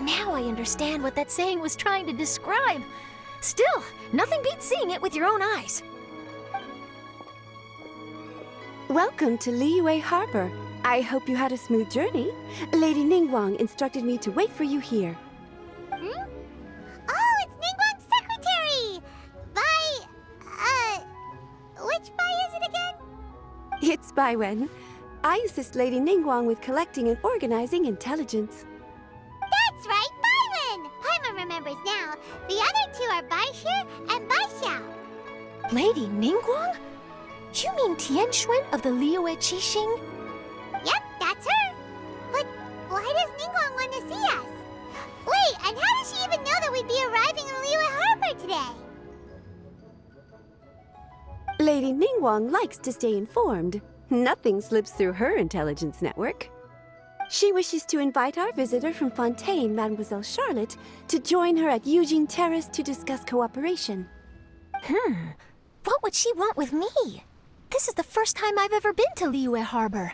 Now I understand what that saying was trying to describe. Still, nothing beats seeing it with your own eyes. Welcome to Liyue Harbor. I hope you had a smooth journey. Lady Ningguang instructed me to wait for you here. Hmm? Oh, it's Ningguang's secretary! Which Bai is it again? It's Baiwen. I assist Lady Ningguang with collecting and organizing intelligence. That's right, Baiwen! Paimon remembers now. The other two are Baishir and Baixia. Lady Ningguang? You mean Tianxuan of the Liyue Qixing? Yep, that's her. But why does Ningguang want to see us? Wait, and how does she even know that we'd be arriving in Liyue Harbor today? Lady Ningguang likes to stay informed. Nothing slips through her intelligence network. She wishes to invite our visitor from Fontaine, Mademoiselle Charlotte, to join her at Eugene Terrace to discuss cooperation. What would she want with me? This is the first time I've ever been to Liyue Harbor.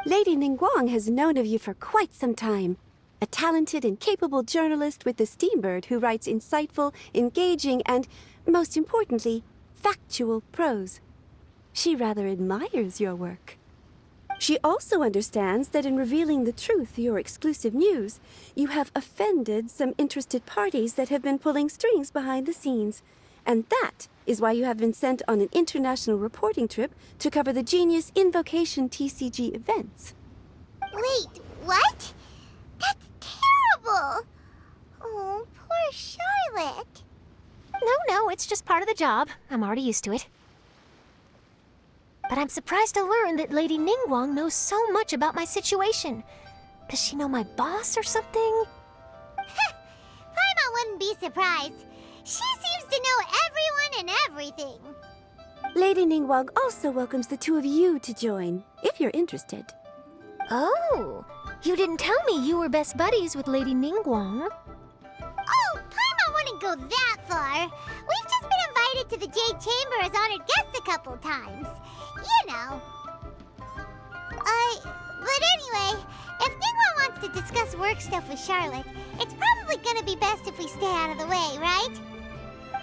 Lady Ningguang has known of you for quite some time. A talented and capable journalist with the Steambird who writes insightful, engaging, and, most importantly, factual prose. She rather admires your work. She also understands that in revealing the truth, your exclusive news, you have offended some interested parties that have been pulling strings behind the scenes. And that is why you have been sent on an international reporting trip to cover the Genius Invocation TCG events. Wait, what? That's terrible! Oh, poor Charlotte. No, it's just part of the job. I'm already used to it. But I'm surprised to learn that Lady Ningguang knows so much about my situation. Does she know my boss or something? Paimon wouldn't be surprised. She seems to know everyone and everything. Lady Ningguang also welcomes the two of you to join, if you're interested. Oh, you didn't tell me you were best buddies with Lady Ningguang. Oh, Paimon wouldn't go that far. We've just been invited to the Jade Chamber as honored guests a couple times. You know. But anyway, if Ningguang wants to discuss work stuff with Charlotte, it's probably gonna be best if we stay out of the way, right?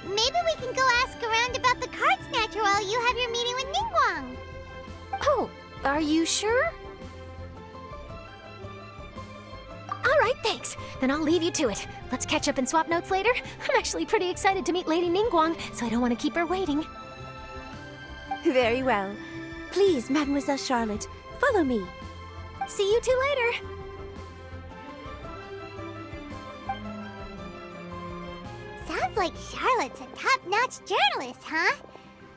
Maybe we can go ask around about the card snatcher while you have your meeting with Ningguang. Oh, are you sure? All right, thanks. Then I'll leave you to it. Let's catch up and swap notes later. I'm actually pretty excited to meet Lady Ningguang, so I don't want to keep her waiting. Very well. Please, Mademoiselle Charlotte, follow me. See you two later. Sounds like Charlotte's a top-notch journalist, huh?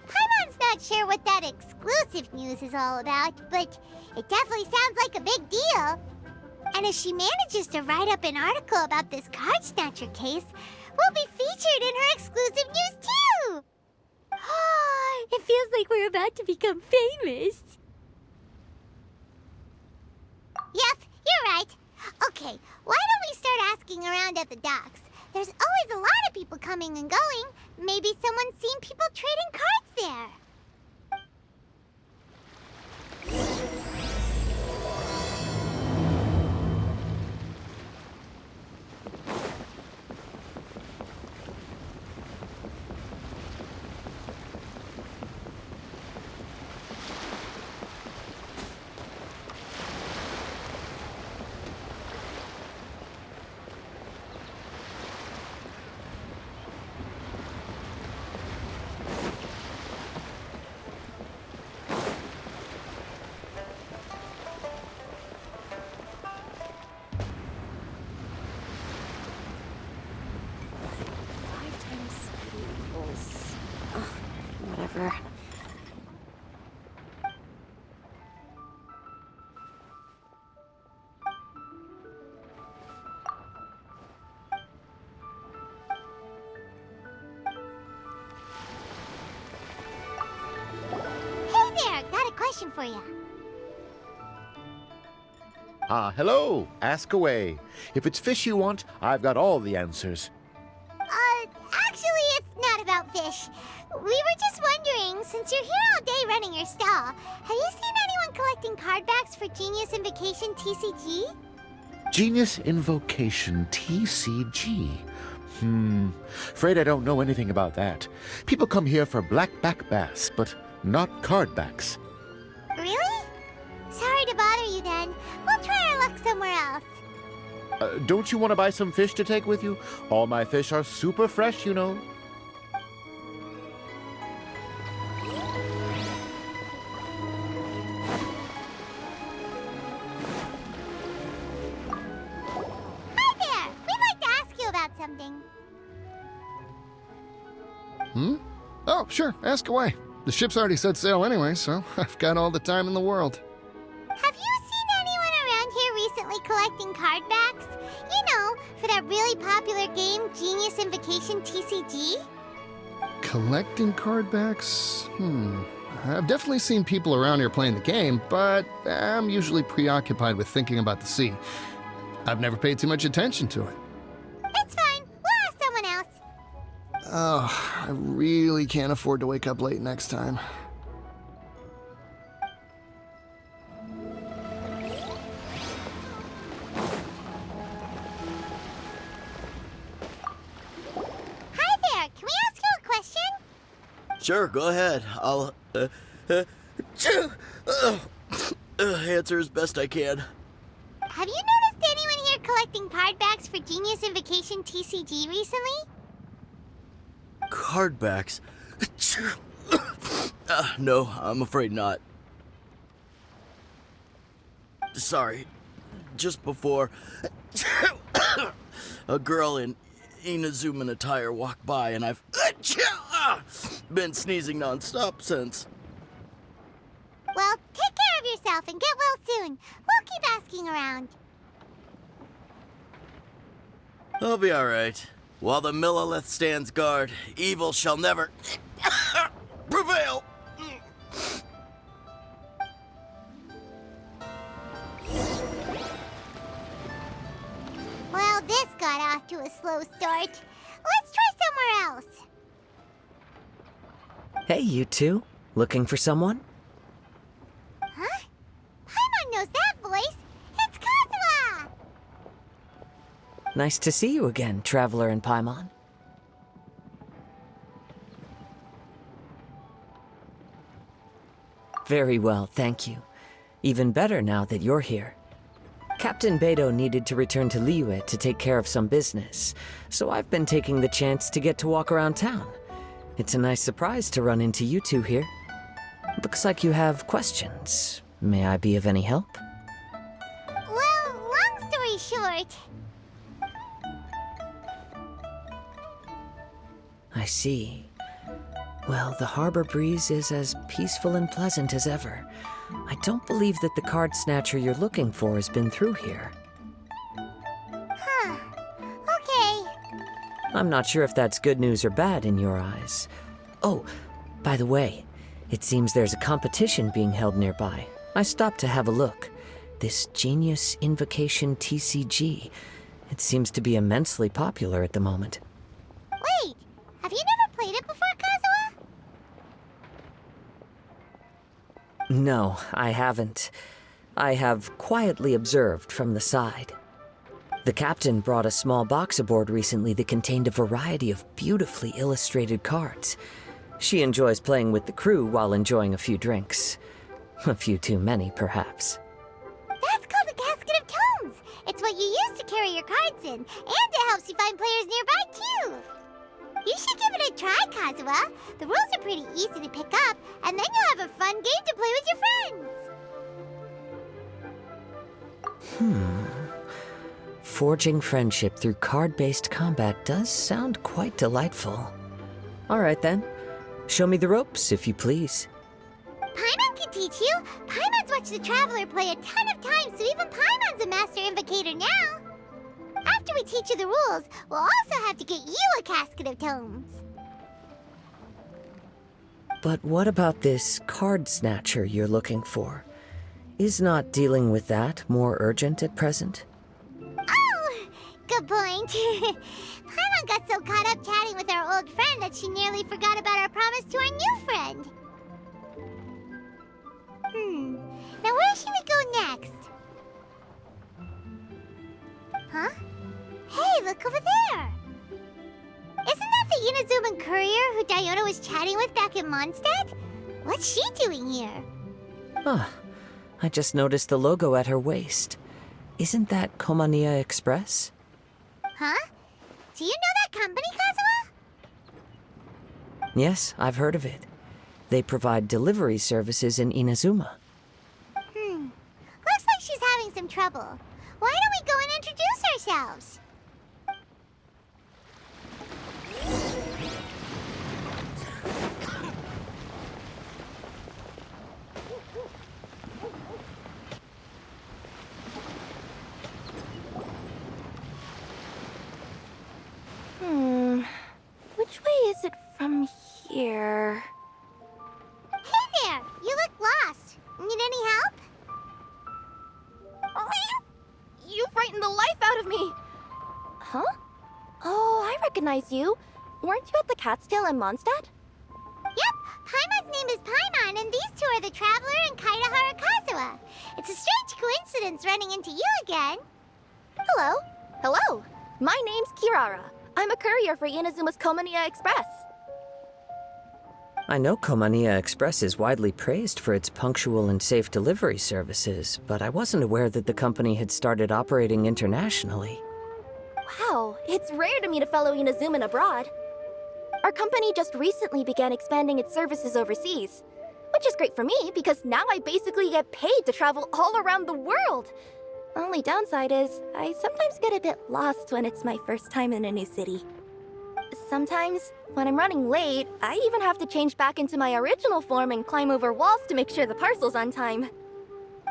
Paimon's not sure what that exclusive news is all about, but it definitely sounds like a big deal. And if she manages to write up an article about this card snatcher case, we'll be featured in her exclusive news too! It feels like we're about to become famous. Yep, you're right. Okay, why don't we start asking around at the docks? There's always a lot of people coming and going. Maybe someone's seen people trading cards there. Whatever. Hey there, got a question for you. Hello. Ask away. If it's fish you want, I've got all the answers. Actually, it's not about fish. We were just wondering, since you're here all day running your stall, have you seen anyone collecting card backs for Genius Invocation TCG? Genius Invocation TCG. Afraid I don't know anything about that. People come here for blackback bass, but not card backs. Really? Sorry to bother you then. We'll try our luck somewhere else. Don't you want to buy some fish to take with you? All my fish are super fresh, you know. Hi there! We'd like to ask you about something. Oh, sure, ask away. The ship's already set sail anyway, so I've got all the time in the world. Have you seen anyone around here recently collecting card backs? You know, for that really popular game, Genius Invocation TCG? Collecting card backs? I've definitely seen people around here playing the game, but I'm usually preoccupied with thinking about the sea. I've never paid too much attention to it. It's fine. We'll ask someone else. Oh, I really can't afford to wake up late next time. Hi there. Can we ask you a question? Sure, go ahead. I'll, answer as best I can. Have you noticed anyone here collecting card backs for Genius Invocation TCG recently? Card backs? No, I'm afraid not. Sorry. Just before, a girl in Inazuman attire walked by, and I've been sneezing nonstop since. Well, take care of yourself and get well soon. We'll keep asking around. I'll be alright. While the Millilith stands guard, evil shall never prevail. Well, this got off to a slow start. Let's try somewhere else. Hey, you two. Looking for someone? Huh? Paimon knows that voice. It's Kazuha! Nice to see you again, Traveler and Paimon. Very well, thank you. Even better now that you're here. Captain Beidou needed to return to Liyue to take care of some business, so I've been taking the chance to get to walk around town. It's a nice surprise to run into you two here. Looks like you have questions. May I be of any help? Well, long story short... I see. Well, the harbor breeze is as peaceful and pleasant as ever. I don't believe that the card snatcher you're looking for has been through here. Huh. Okay. I'm not sure if that's good news or bad in your eyes. Oh, by the way, it seems there's a competition being held nearby. I stopped to have a look. This Genius Invocation TCG. It seems to be immensely popular at the moment. Wait, have you never played it before, Kazuha? No, I haven't. I have quietly observed from the side. The captain brought a small box aboard recently that contained a variety of beautifully illustrated cards. She enjoys playing with the crew while enjoying a few drinks. A few too many, perhaps. That's called the Casket of Tomes. It's what you use to carry your cards in, and it helps you find players nearby, too. You should give it a try, Kazuha. The rules are pretty easy to pick up, and then you'll have a fun game to play with your friends. Forging friendship through card-based combat does sound quite delightful. All right, then. Show me the ropes, if you please. Paimon can teach you. Paimon's watched the Traveler play a ton of times, so even Paimon's a master invocator now. After we teach you the rules, we'll also have to get you a Casket of Tomes. But what about this card snatcher you're looking for? Is not dealing with that more urgent at present? Oh, good point. Paimon got so caught up chatting with our old friend that she nearly forgot about our promise to our new friend. Now where should we go next? Huh? Hey, look over there! Isn't that the Inazuman courier who Diona was chatting with back in Mondstadt? What's she doing here? Huh. I just noticed the logo at her waist. Isn't that Komaniya Express? Huh? Do you know that company, Kazuha? Yes, I've heard of it. They provide delivery services in Inazuma. Looks like she's having some trouble. Why don't we go and introduce ourselves? Which way is it from here? Hey there! You look lost. Need any help? You frightened the life out of me! Huh? Oh, I recognize you. Weren't you at the Cat's Tail in Mondstadt? Yep, Paimon's name is Paimon, and these two are the Traveler and Kaidahara Kazuha. It's a strange coincidence running into you again. Hello. Hello. My name's Kirara. I'm a courier for Inazuma's Komaniya Express. I know Komaniya Express is widely praised for its punctual and safe delivery services, but I wasn't aware that the company had started operating internationally. Wow, it's rare to meet a fellow Inazuman abroad. Our company just recently began expanding its services overseas, which is great for me because now I basically get paid to travel all around the world. Only downside is, I sometimes get a bit lost when it's my first time in a new city. Sometimes, when I'm running late, I even have to change back into my original form and climb over walls to make sure the parcel's on time.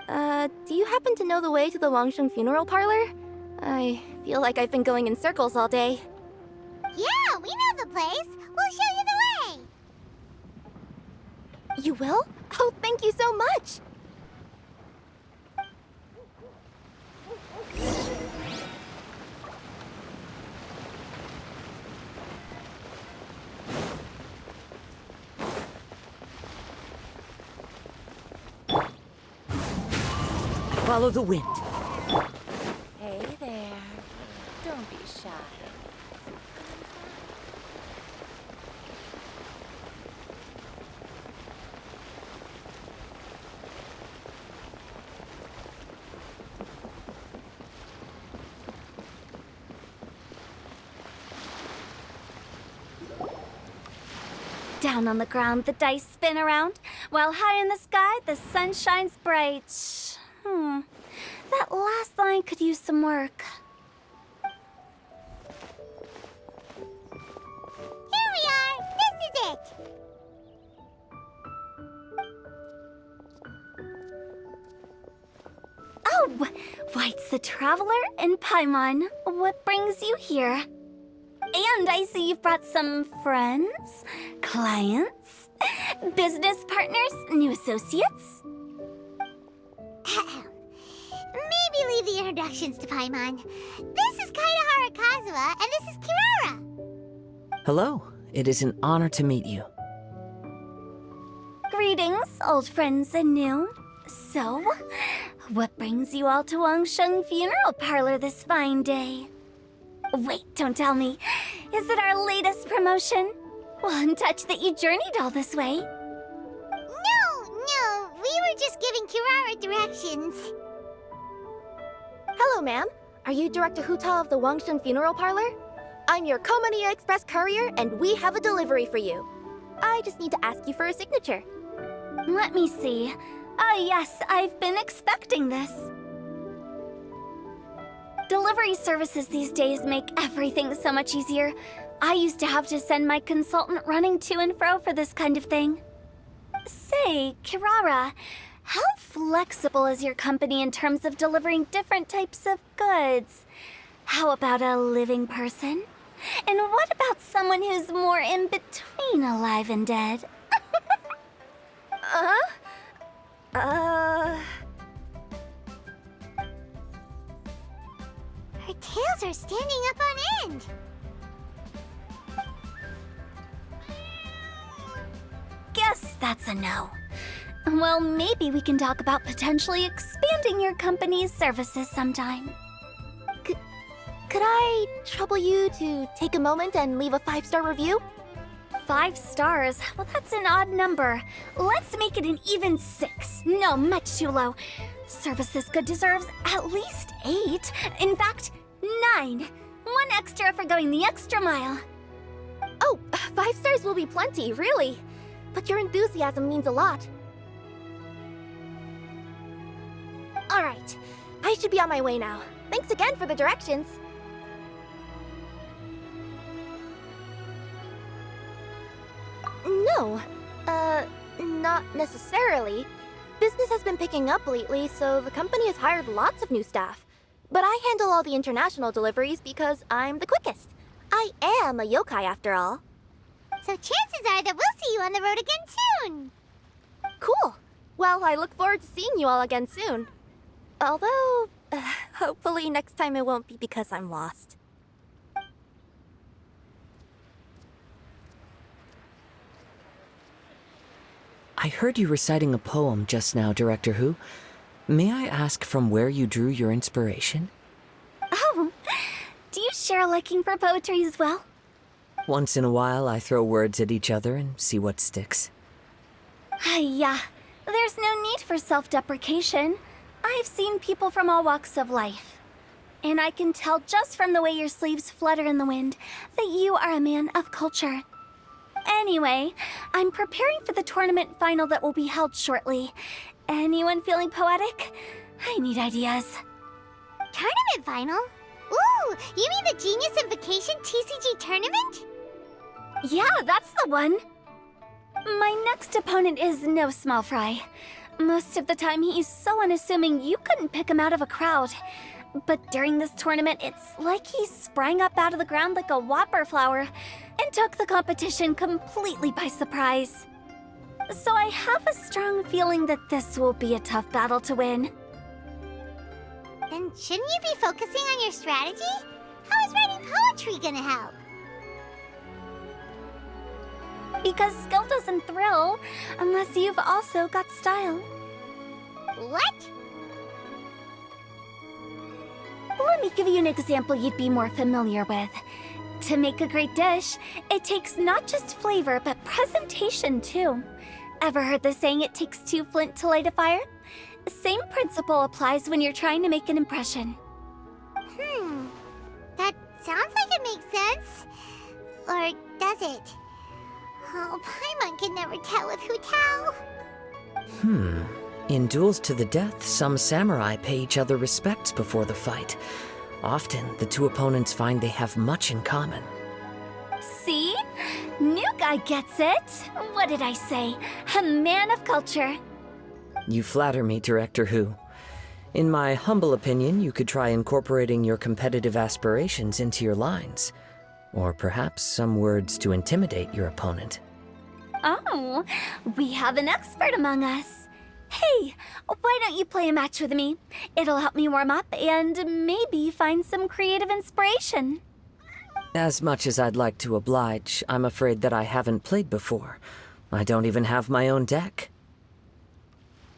Do you happen to know the way to the Wangsheng funeral parlor? I feel like I've been going in circles all day. Yeah, we know the place. We'll show you the way. You will? Oh, thank you so much! Follow the wind. Hey there. Don't be shy. Down on the ground, the dice spin around, while high in the sky, the sun shines bright. That last line could use some work. Here we are! This is it! Oh, why, it's the Traveler and Paimon. What brings you here? And I see you've brought some friends, clients, business partners, new associates. Maybe leave the introductions to Paimon. This is Kaidahara Kazuha, and this is Kirara. Hello. It is an honor to meet you. Greetings, old friends and new. So, what brings you all to Wangsheng Funeral Parlor this fine day? Wait, don't tell me. Is it our latest promotion? Well, I'm touched that you journeyed all this way. No, we were just giving Kirara directions. Hello, ma'am. Are you Director Huta of the Wangsheng Funeral Parlor? I'm your Komaniya Express courier, and we have a delivery for you. I just need to ask you for a signature. Let me see. Ah, yes, I've been expecting this. Delivery services these days make everything so much easier. I used to have to send my consultant running to and fro for this kind of thing. Say, Kirara, how flexible is your company in terms of delivering different types of goods? How about a living person? And what about someone who's more in between alive and dead? Her tails are standing up on end. Guess that's a no. Well, maybe we can talk about potentially expanding your company's services sometime. Could I trouble you to take a moment and leave a 5-star review? 5 stars? Well, that's an odd number. Let's make it an even 6. No, much too low. Service this good deserves at least 8. In fact, 9. 1 extra for going the extra mile. Oh, 5 stars will be plenty, really. But your enthusiasm means a lot. Alright, I should be on my way now. Thanks again for the directions. No, not necessarily. Business has been picking up lately, so the company has hired lots of new staff. But I handle all the international deliveries because I'm the quickest. I am a yokai after all. So chances are that we'll see you on the road again soon. Cool. Well, I look forward to seeing you all again soon. Although, hopefully next time it won't be because I'm lost. I heard you reciting a poem just now, Director Who. May I ask from where you drew your inspiration? Oh, do you share a liking for poetry as well? Once in a while, I throw words at each other and see what sticks. Yeah, there's no need for self-deprecation. I've seen people from all walks of life. And I can tell just from the way your sleeves flutter in the wind that you are a man of culture. Anyway, I'm preparing for the tournament final that will be held shortly. Anyone feeling poetic? I need ideas. Tournament final? Ooh, you mean the Genius Invocation TCG tournament? Yeah, that's the one. My next opponent is no small fry. Most of the time he's so unassuming you couldn't pick him out of a crowd. But during this tournament, it's like he sprang up out of the ground like a whopper flower and took the competition completely by surprise. So I have a strong feeling that this will be a tough battle to win. Then shouldn't you be focusing on your strategy? How is writing poetry gonna help? Because skill doesn't thrill unless you've also got style. What? Let me give you an example you'd be more familiar with. To make a great dish, it takes not just flavor, but presentation too. Ever heard the saying, it takes 2 flint to light a fire? Same principle applies when you're trying to make an impression. That sounds like it makes sense. Or does it? Oh, Paimon can never tell with Hu Tao. In duels to the death, some samurai pay each other respects before the fight. Often, the 2 opponents find they have much in common. See? New guy gets it. What did I say? A man of culture. You flatter me, Director Who. In my humble opinion, you could try incorporating your competitive aspirations into your lines. Or perhaps some words to intimidate your opponent. Oh, we have an expert among us. Hey, why don't you play a match with me? It'll help me warm up and maybe find some creative inspiration. As much as I'd like to oblige, I'm afraid that I haven't played before. I don't even have my own deck.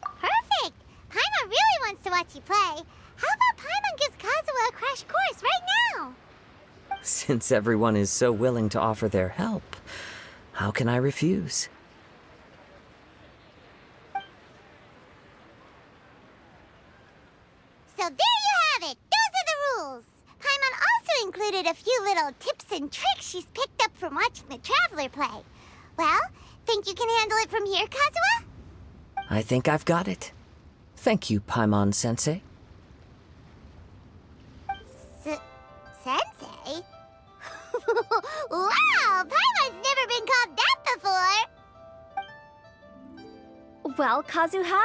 Perfect! Paimon really wants to watch you play. How about Paimon gives Kazuha a crash course right now? Since everyone is so willing to offer their help, how can I refuse? So there you have it! Those are the rules! Paimon also included a few little tips and tricks she's picked up from watching the Traveler play. Well, think you can handle it from here, Kazuha? I think I've got it. Thank you, Paimon-sensei. Sensei? Wow! Paimon's never been called that before! Well, Kazuha,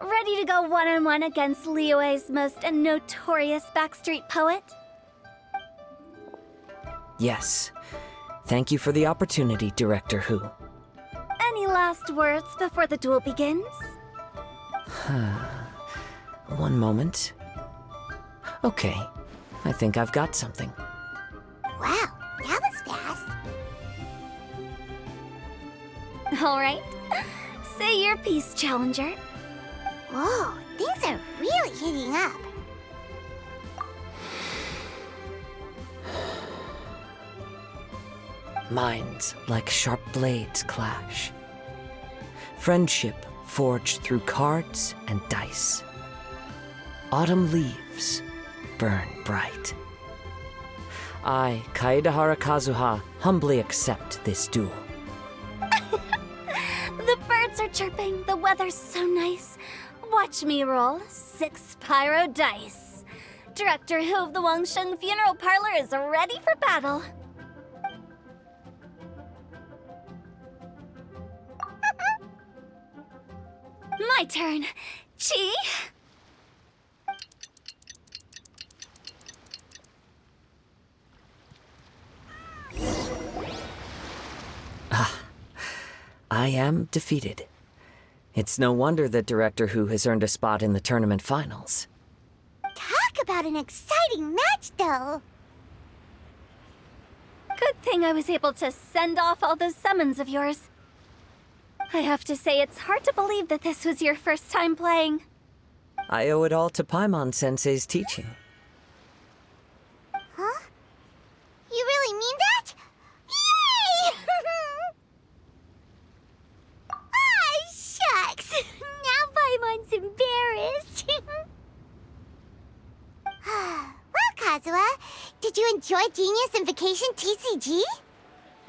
ready to go one-on-one against Liyue's most notorious backstreet poet? Yes. Thank you for the opportunity, Director Who. Any last words before the duel begins? One moment. Okay, I think I've got something. Wow, that was fast. All right. Say your piece, Challenger. Whoa, things are really heating up. Minds like sharp blades clash. Friendship forged through cards and dice. Autumn leaves burn bright. I, Kaedahara Kazuha, humbly accept this duel. The birds are chirping, the weather's so nice. Watch me roll 6 pyro dice. Director Hu of the Wangsheng Funeral Parlor is ready for battle. My turn. Chi? I am defeated. It's no wonder that Director Hu has earned a spot in the tournament finals. Talk about an exciting match, though. Good thing I was able to send off all those summons of yours. I have to say, it's hard to believe that this was your first time playing. I owe it all to Paimon-sensei's teaching. Huh? You really mean that? Yay! Ah, shucks! Now Paimon's embarrassed. Well, Kazuha, did you enjoy Genius Invocation TCG?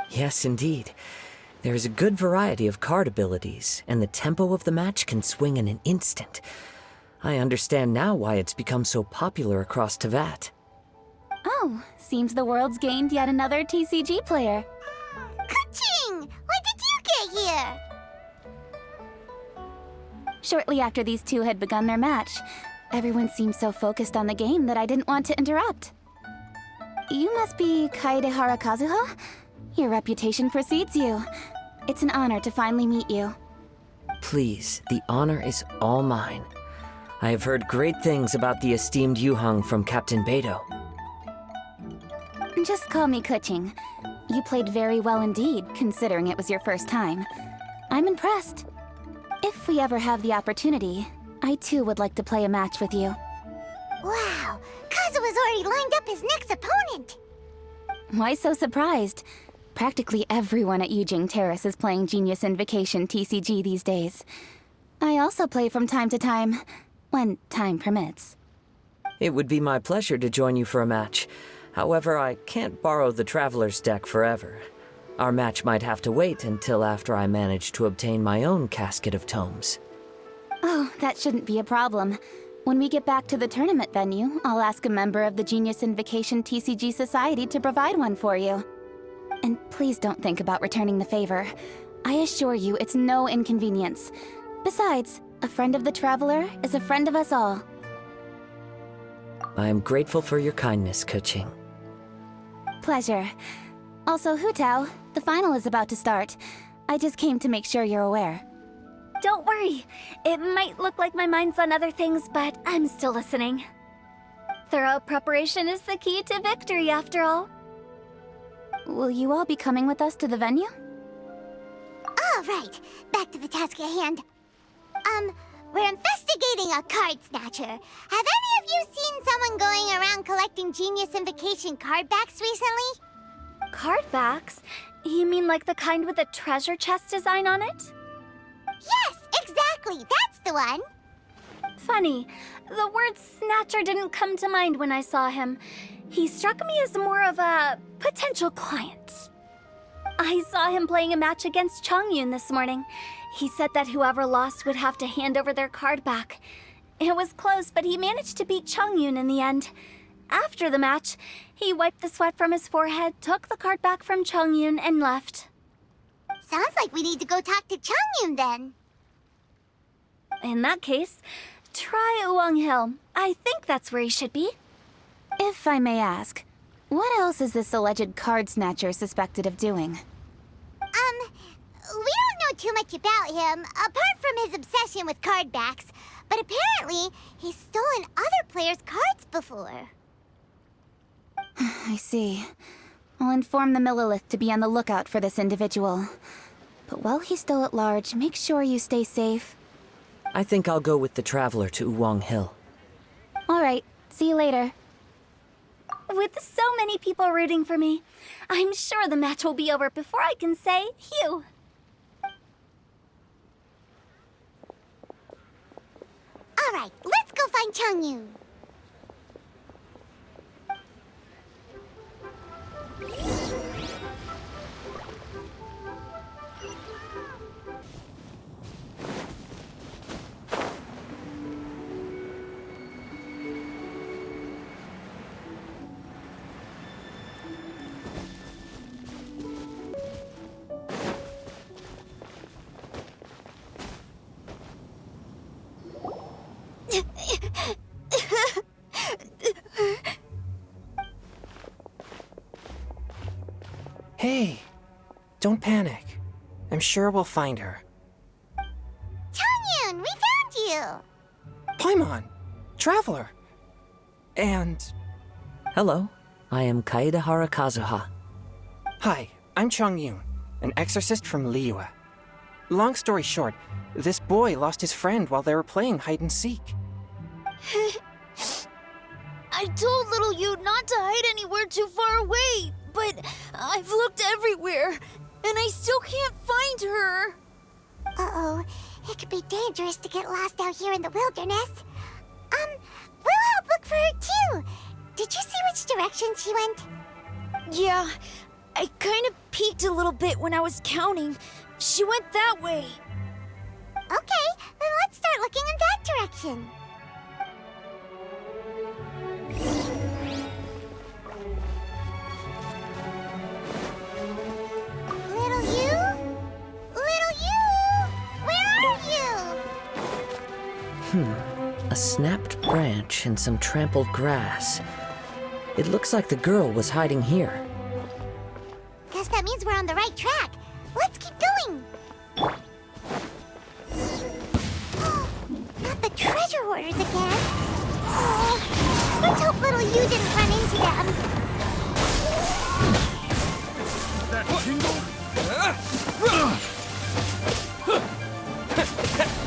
Yes, indeed. There is a good variety of card abilities, and the tempo of the match can swing in an instant. I understand now why it's become so popular across Teyvat. Oh, seems the world's gained yet another TCG player. Ka-ching! When did you get here? Shortly after these two had begun their match, everyone seemed so focused on the game that I didn't want to interrupt. You must be Kaedahara Kazuha? Your reputation precedes you. It's an honor to finally meet you. Please, the honor is all mine. I have heard great things about the esteemed Yuhang from Captain Beidou. Just call me Kuching. You played very well indeed, considering it was your first time. I'm impressed. If we ever have the opportunity, I too would like to play a match with you. Wow, Kazuha's already lined up his next opponent. Why so surprised? Practically everyone at Yujing Terrace is playing Genius Invocation TCG these days. I also play from time to time, when time permits. It would be my pleasure to join you for a match. However, I can't borrow the Traveler's deck forever. Our match might have to wait until after I manage to obtain my own casket of tomes. Oh, that shouldn't be a problem. When we get back to the tournament venue, I'll ask a member of the Genius Invocation TCG Society to provide one for you. And please don't think about returning the favor. I assure you it's no inconvenience. Besides, a friend of the Traveler is a friend of us all. I am grateful for your kindness, Kuching. Pleasure. Also, Hutao, the final is about to start. I just came to make sure you're aware. Don't worry. It might look like my mind's on other things, but I'm still listening. Thorough preparation is the key to victory, after all. Will you all be coming with us to the venue? All right, back to the task at hand. We're investigating a card snatcher. Have any of you seen someone going around collecting Genius Invocation card backs recently? Card backs? You mean like the kind with a treasure chest design on it? Yes, exactly, that's the one. Funny, the word snatcher didn't come to mind when I saw him. He struck me as more of a potential client. I saw him playing a match against Chongyun this morning. He said that whoever lost would have to hand over their card back. It was close, but he managed to beat Chongyun in the end. After the match, he wiped the sweat from his forehead, took the card back from Chongyun, and left. Sounds like we need to go talk to Chongyun then. In that case, try Uwang Hill. I think that's where he should be. If I may ask, what else is this alleged card snatcher suspected of doing? We don't know too much about him, apart from his obsession with card backs, but apparently he's stolen other players' cards before. I see. I'll inform the Millilith to be on the lookout for this individual. But while he's still at large, make sure you stay safe. I think I'll go with the Traveler to Uwang Hill. All right, see you later. With so many people rooting for me, I'm sure the match will be over before I can say phew. All right, let's go find Changyun. Hey, don't panic. I'm sure we'll find her. Changyun, we found you! Paimon, Traveler. And... Hello, I am Kaedehara Kazuha. Hi, I'm Changyun, an exorcist from Liyue. Long story short, this boy lost his friend while they were playing hide and seek. I told little you not to hide anywhere too far away, but I've looked everywhere, and I still can't find her. Uh-oh, it could be dangerous to get lost out here in the wilderness. We'll help look for her too. Did you see which direction she went? Yeah, I kind of peeked a little bit when I was counting. She went that way. Okay, then let's start looking in that direction. Little you? Little you? Where are you? A snapped branch and some trampled grass. It looks like the girl was hiding here. Guess that means we're on the right track. Let's keep going. Not the Treasure Hoarders again. Oh, let's hope little you didn't run into them.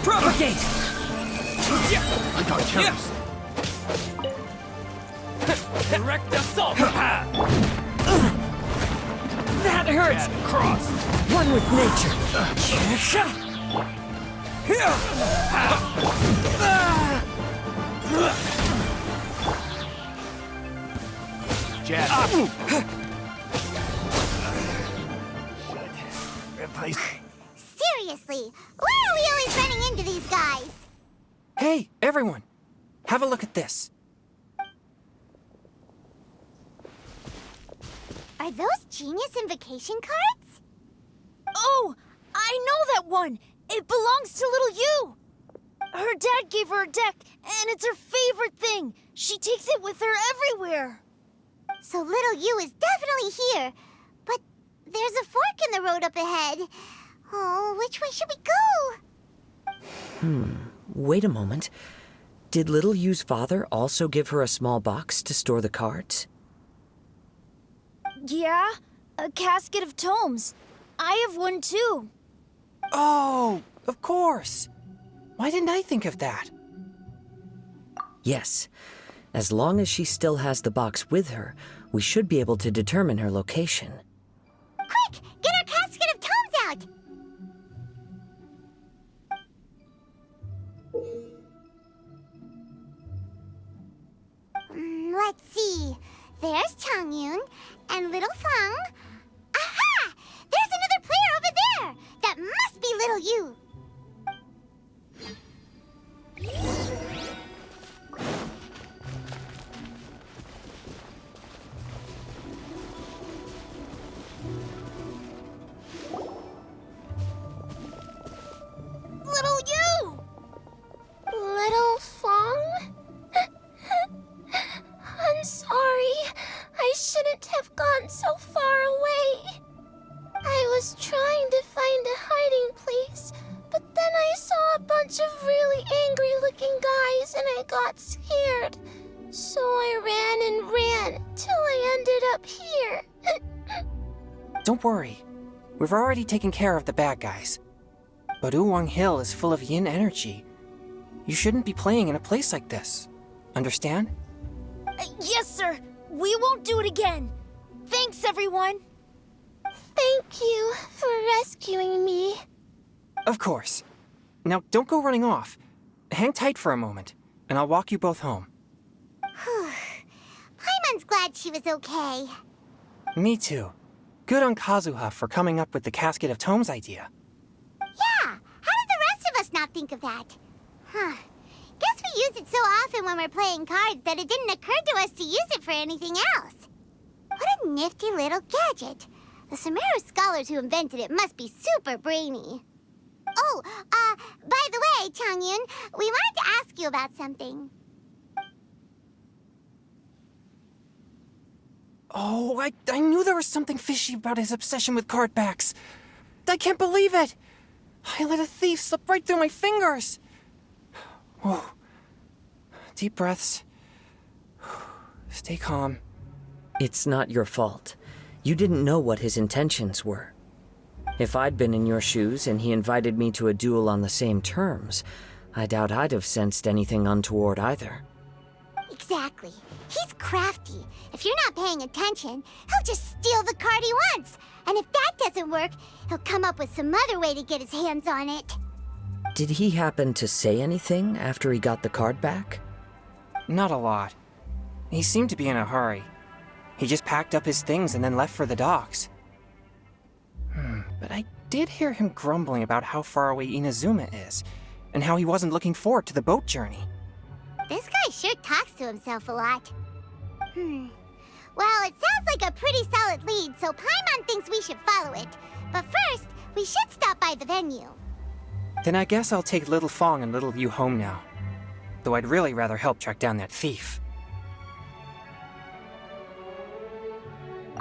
Propagate! I got careless. Direct assault! That hurts! Cross. One with nature. Jab. Seriously, why are we always running into these guys? Hey, everyone! Have a look at this. Are those genius invocation cards? Oh, I know that one. It belongs to little you. Her dad gave her a deck, and it's her favorite thing. She takes it with her everywhere. So little you is definitely here. But there's a fork in the road up ahead. Oh, which way should we go? Wait a moment. Did Little Yu's father also give her a small box to store the cards? Yeah, a casket of tomes. I have one too. Oh, of course. Why didn't I think of that? Yes. As long as she still has the box with her, we should be able to determine her location. Quick, get our casket of tomes out! Let's see. There's Changyun and little Fang. Aha! There's another player over there! That must be little you! Little you! Little Fong? I'm sorry. I shouldn't have gone so far away. I was trying to find a hiding place, but then I saw a bunch of really angry-looking guys and I got scared. So I ran till I ended up here. Don't worry. We've already taken care of the bad guys. But Uwang Hill is full of yin energy. You shouldn't be playing in a place like this. Understand? Yes, sir. We won't do it again. Thanks, everyone. Thank you for rescuing me. Of course. Now, don't go running off. Hang tight for a moment, and I'll walk you both home. Paimon's glad she was okay. Me too. Good on Kazuha for coming up with the Casket of Tomes idea. Yeah, how did the rest of us not think of that? Guess we use it so often when we're playing cards that it didn't occur to us to use it for anything else. What a nifty little gadget. The Sumeru scholars who invented it must be super brainy. Oh, by the way, Changyun, we wanted to ask you about something. Oh, I knew there was something fishy about his obsession with card backs. I can't believe it! I let a thief slip right through my fingers! Whoa. Deep breaths. Stay calm. It's not your fault. You didn't know what his intentions were. If I'd been in your shoes and he invited me to a duel on the same terms, I doubt I'd have sensed anything untoward either. Exactly. He's crafty. If you're not paying attention, he'll just steal the card he wants. And if that doesn't work, he'll come up with some other way to get his hands on it. Did he happen to say anything after he got the card back? Not a lot. He seemed to be in a hurry. He just packed up his things and then left for the docks. But I did hear him grumbling about how far away Inazuma is, and how he wasn't looking forward to the boat journey. This guy sure talks to himself a lot. Well, it sounds like a pretty solid lead, so Paimon thinks we should follow it. But first, we should stop by the venue. Then I guess I'll take Little Fong and Little Yu home now. Though I'd really rather help track down that thief.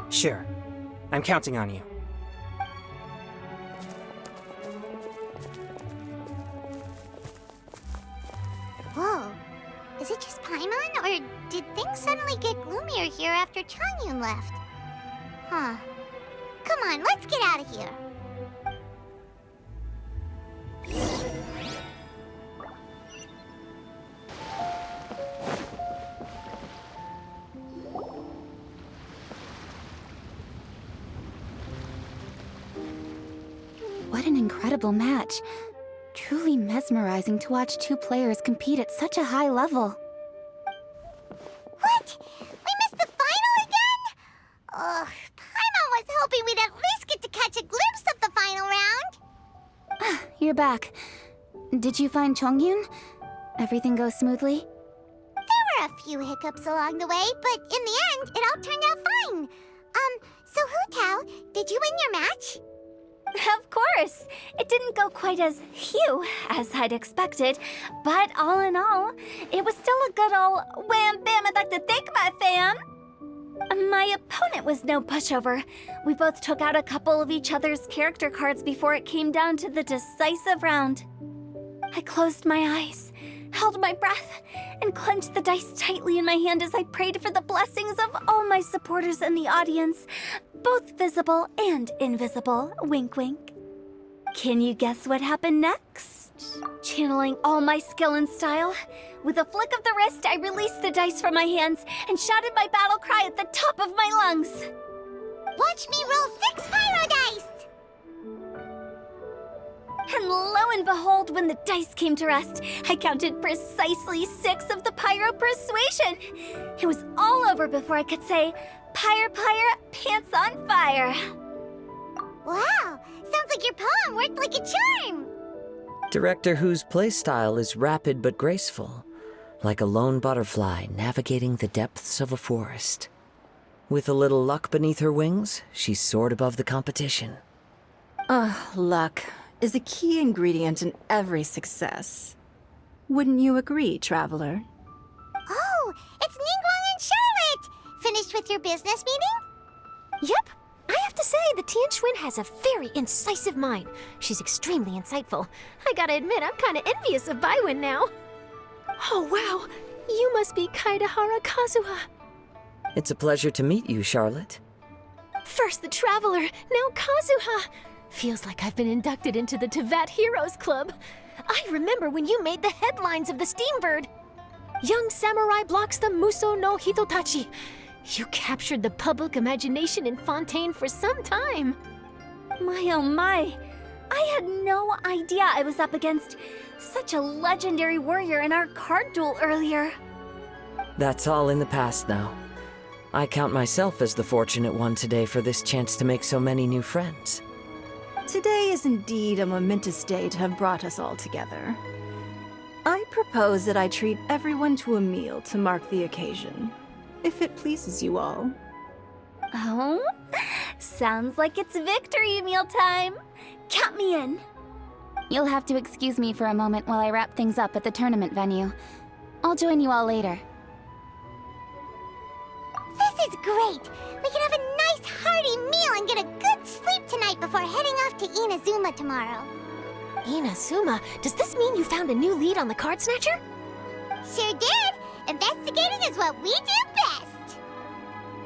Sure. I'm counting on you. Whoa. Is it just Paimon, or did things suddenly get gloomier here after Changyun left? Huh. Come on, let's get out of here. What an incredible match. Truly mesmerizing to watch two players compete at such a high level. What? We missed the final again? Ugh, Paimon was hoping we'd at least get to catch a glimpse of the final round. You're back. Did you find Chongyun? Everything go smoothly? There were a few hiccups along the way, but in the end, it all turned out fine. So Hu Tao, did you win your match? Of course! It didn't go quite as phew as I'd expected, but all in all, it was still a good old wham bam I'd like to thank my fam! My opponent was no pushover. We both took out a couple of each other's character cards before it came down to the decisive round. I closed my eyes, held my breath, and clenched the dice tightly in my hand as I prayed for the blessings of all my supporters in the audience, both visible and invisible, wink wink. Can you guess what happened next? Channeling all my skill and style, with a flick of the wrist, I released the dice from my hands and shouted my battle cry at the top of my lungs. Watch me roll 6 pyro dice! And lo and behold, when the dice came to rest, I counted precisely 6 of the pyro persuasion. It was all over before I could say, pyre, pyre, pants on fire. Wow, sounds like your poem worked like a charm. Director Who's playstyle is rapid but graceful, like a lone butterfly navigating the depths of a forest. With a little luck beneath her wings, she soared above the competition. Luck is a key ingredient in every success. Wouldn't you agree, Traveler? Oh, it's Ningguang and Charlotte! Finished with your business meeting? Yep. I have to say, the Tianquan has a very incisive mind. She's extremely insightful. I gotta admit, I'm kinda envious of Baiwen now. Oh, wow. You must be Kaidahara Kazuha. It's a pleasure to meet you, Charlotte. First the Traveler, now Kazuha. Feels like I've been inducted into the Tevat Heroes Club. I remember when you made the headlines of the Steambird. Young samurai blocks the Muso no Hitotachi. You captured the public imagination in Fontaine for some time. My oh my! I had no idea I was up against such a legendary warrior in our card duel earlier. That's all in the past now. I count myself as the fortunate one today for this chance to make so many new friends. Today is indeed a momentous day to have brought us all together. I propose that I treat everyone to a meal to mark the occasion, if it pleases you all. Oh? Sounds like it's victory meal time. Count me in. You'll have to excuse me for a moment while I wrap things up at the tournament venue. I'll join you all later. This is great! We can have a nice hearty meal and get a good sleep tonight before heading off to Inazuma tomorrow. Inazuma? Does this mean you found a new lead on the Card Snatcher? Sure did! Investigating is what we do best!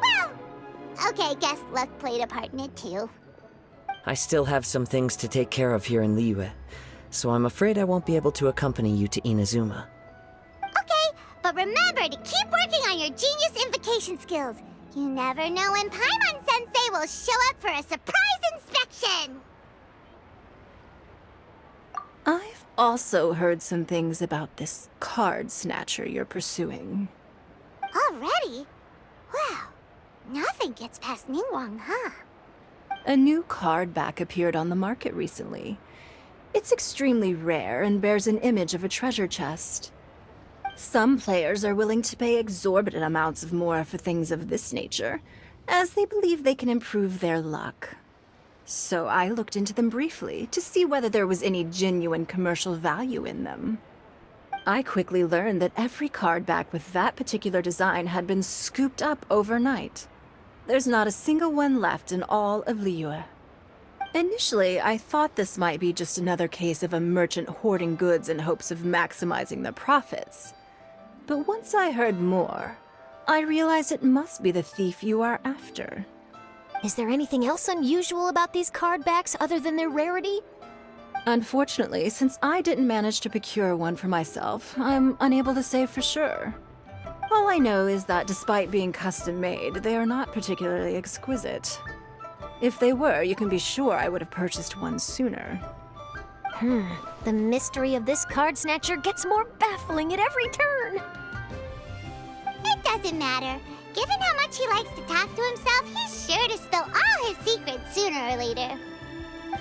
Well, okay, guess luck played a part in it too. I still have some things to take care of here in Liyue, so I'm afraid I won't be able to accompany you to Inazuma. Okay, but remember to keep working on your genius invocation skills. You never know when Paimon-sensei will show up for a surprise inspection! I've also heard some things about this card snatcher you're pursuing. Already? Wow, nothing gets past Ningguang, huh? A new card back appeared on the market recently. It's extremely rare and bears an image of a treasure chest. Some players are willing to pay exorbitant amounts of more for things of this nature, as they believe they can improve their luck. So I looked into them briefly to see whether there was any genuine commercial value in them. I quickly learned that every card back with that particular design had been scooped up overnight. There's not a single one left in all of Liyue. Initially, I thought this might be just another case of a merchant hoarding goods in hopes of maximizing their profits. But once I heard more, I realized it must be the thief you are after. Is there anything else unusual about these card backs other than their rarity? Unfortunately, since I didn't manage to procure one for myself, I'm unable to say for sure. All I know is that despite being custom-made, they are not particularly exquisite. If they were, you can be sure I would have purchased one sooner. The mystery of this card snatcher gets more baffling at every turn. It doesn't matter. Given how much he likes to talk to himself, he's sure to spill all his secrets sooner or later.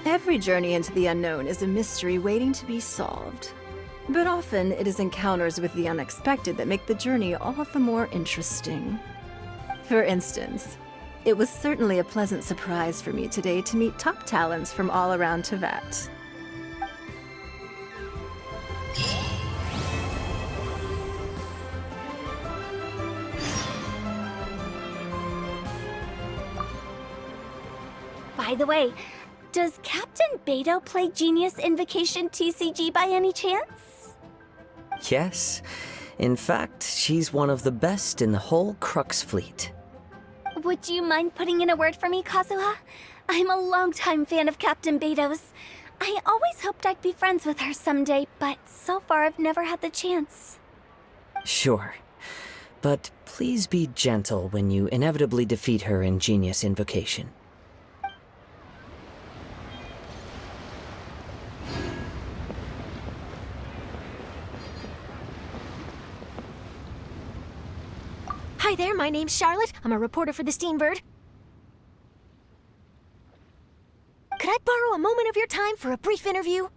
Every journey into the unknown is a mystery waiting to be solved. But often it is encounters with the unexpected that make the journey all the more interesting. For instance, it was certainly a pleasant surprise for me today to meet top talents from all around Tevat. By the way, does Captain Beidou play Genius Invocation TCG by any chance? Yes. In fact, she's one of the best in the whole Crux fleet. Would you mind putting in a word for me, Kazuha? I'm a longtime fan of Captain Beidou's. I always hoped I'd be friends with her someday, but so far I've never had the chance. Sure. But please be gentle when you inevitably defeat her in Genius Invocation. Hi there, my name's Charlotte. I'm a reporter for the Steambird. Could I borrow a moment of your time for a brief interview?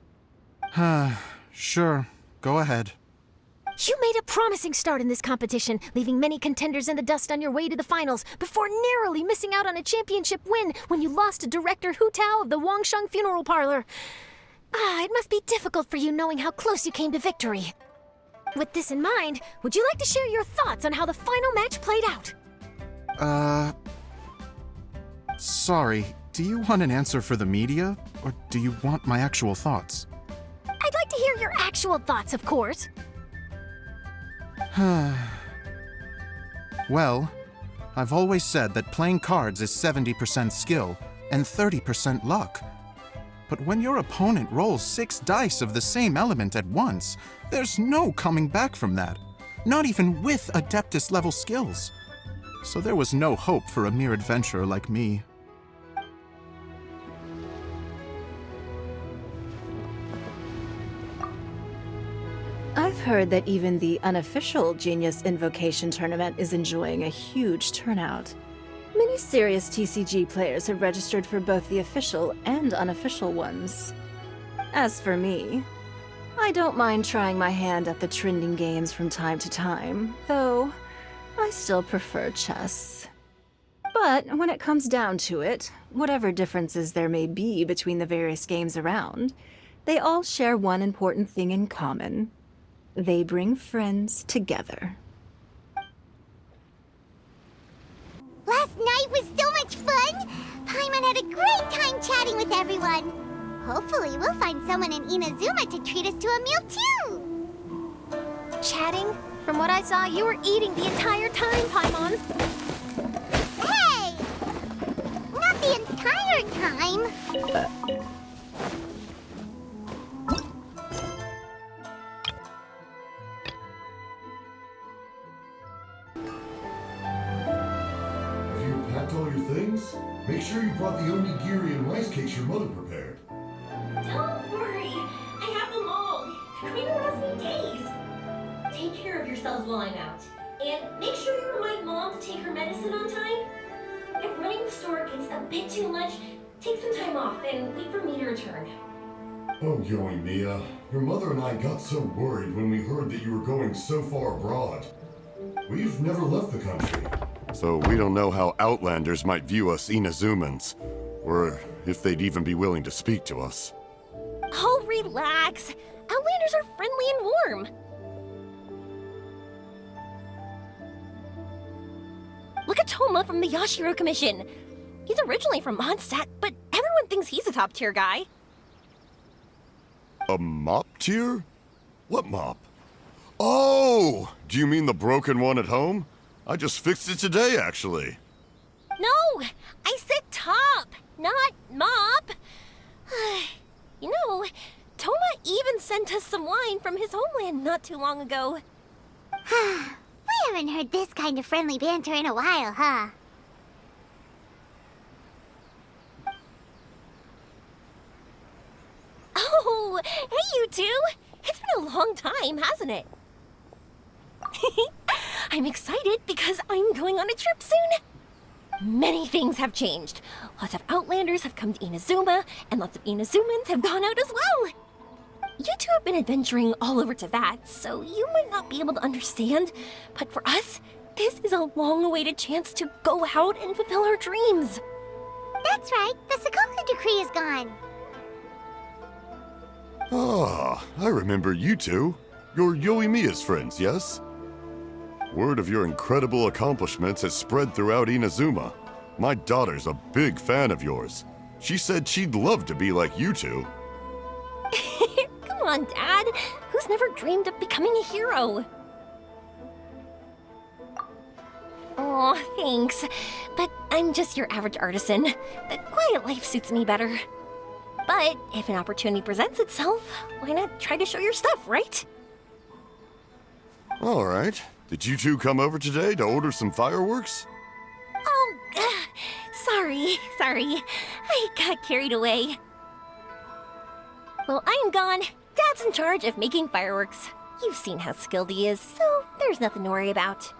Sure. Go ahead. You made a promising start in this competition, leaving many contenders in the dust on your way to the finals, before narrowly missing out on a championship win when you lost to Director Hu Tao of the Wangsheng Funeral Parlor. It must be difficult for you knowing how close you came to victory. With this in mind, would you like to share your thoughts on how the final match played out? Sorry. Do you want an answer for the media, or do you want my actual thoughts? I'd like to hear your actual thoughts, of course. Well, I've always said that playing cards is 70% skill and 30% luck. But when your opponent rolls 6 dice of the same element at once, there's no coming back from that. Not even with Adeptus level skills. So there was no hope for a mere adventurer like me. I've heard that even the unofficial Genius Invocation Tournament is enjoying a huge turnout. Many serious TCG players have registered for both the official and unofficial ones. As for me, I don't mind trying my hand at the trending games from time to time, though I still prefer chess. But when it comes down to it, whatever differences there may be between the various games around, they all share one important thing in common. They bring friends together. Last night was so much fun! Paimon had a great time chatting with everyone. Hopefully we'll find someone in Inazuma to treat us to a meal too! Chatting? From what I saw, you were eating the entire time, Paimon. Hey! Not the entire time! Packed all your things? Make sure you brought the onigiri and rice cakes your mother prepared. Don't worry, I have them all. Cleaner has me days. Take care of yourselves while I'm out. And make sure you remind Mom to take her medicine on time. If running the store gets a bit too much, take some time off and wait for me to return. Oh, Yoimiya, your mother and I got so worried when we heard that you were going so far abroad. We've never left the country. So we don't know how Outlanders might view us Inazumans, or if they'd even be willing to speak to us. Oh, relax. Outlanders are friendly and warm. Look at Toma from the Yashiro Commission. He's originally from Mondstadt, but everyone thinks he's a top-tier guy. A mop tier? What mop? Oh! Do you mean the broken one at home? I just fixed it today, actually. No! I said top, not mop. You know, Toma even sent us some wine from his homeland not too long ago. We haven't heard this kind of friendly banter in a while, huh? Oh, hey you two! It's been a long time, hasn't it? I'm excited because I'm going on a trip soon. Many things have changed. Lots of Outlanders have come to Inazuma, and lots of Inazumans have gone out as well. You two have been adventuring all over Teyvat, so you might not be able to understand, but for us, this is a long-awaited chance to go out and fulfill our dreams. That's right, the Sakoku decree is gone. Ah, I remember you two. You're Yoimiya's friends, yes? Word of your incredible accomplishments has spread throughout Inazuma. My daughter's a big fan of yours. She said she'd love to be like you two. Come on, Dad. Who's never dreamed of becoming a hero? Oh, thanks. But I'm just your average artisan. The quiet life suits me better. But if an opportunity presents itself, why not try to show your stuff, right? All right. Did you two come over today to order some fireworks? Oh, sorry. I got carried away. Well, I'm gone. Dad's in charge of making fireworks. You've seen how skilled he is, so there's nothing to worry about.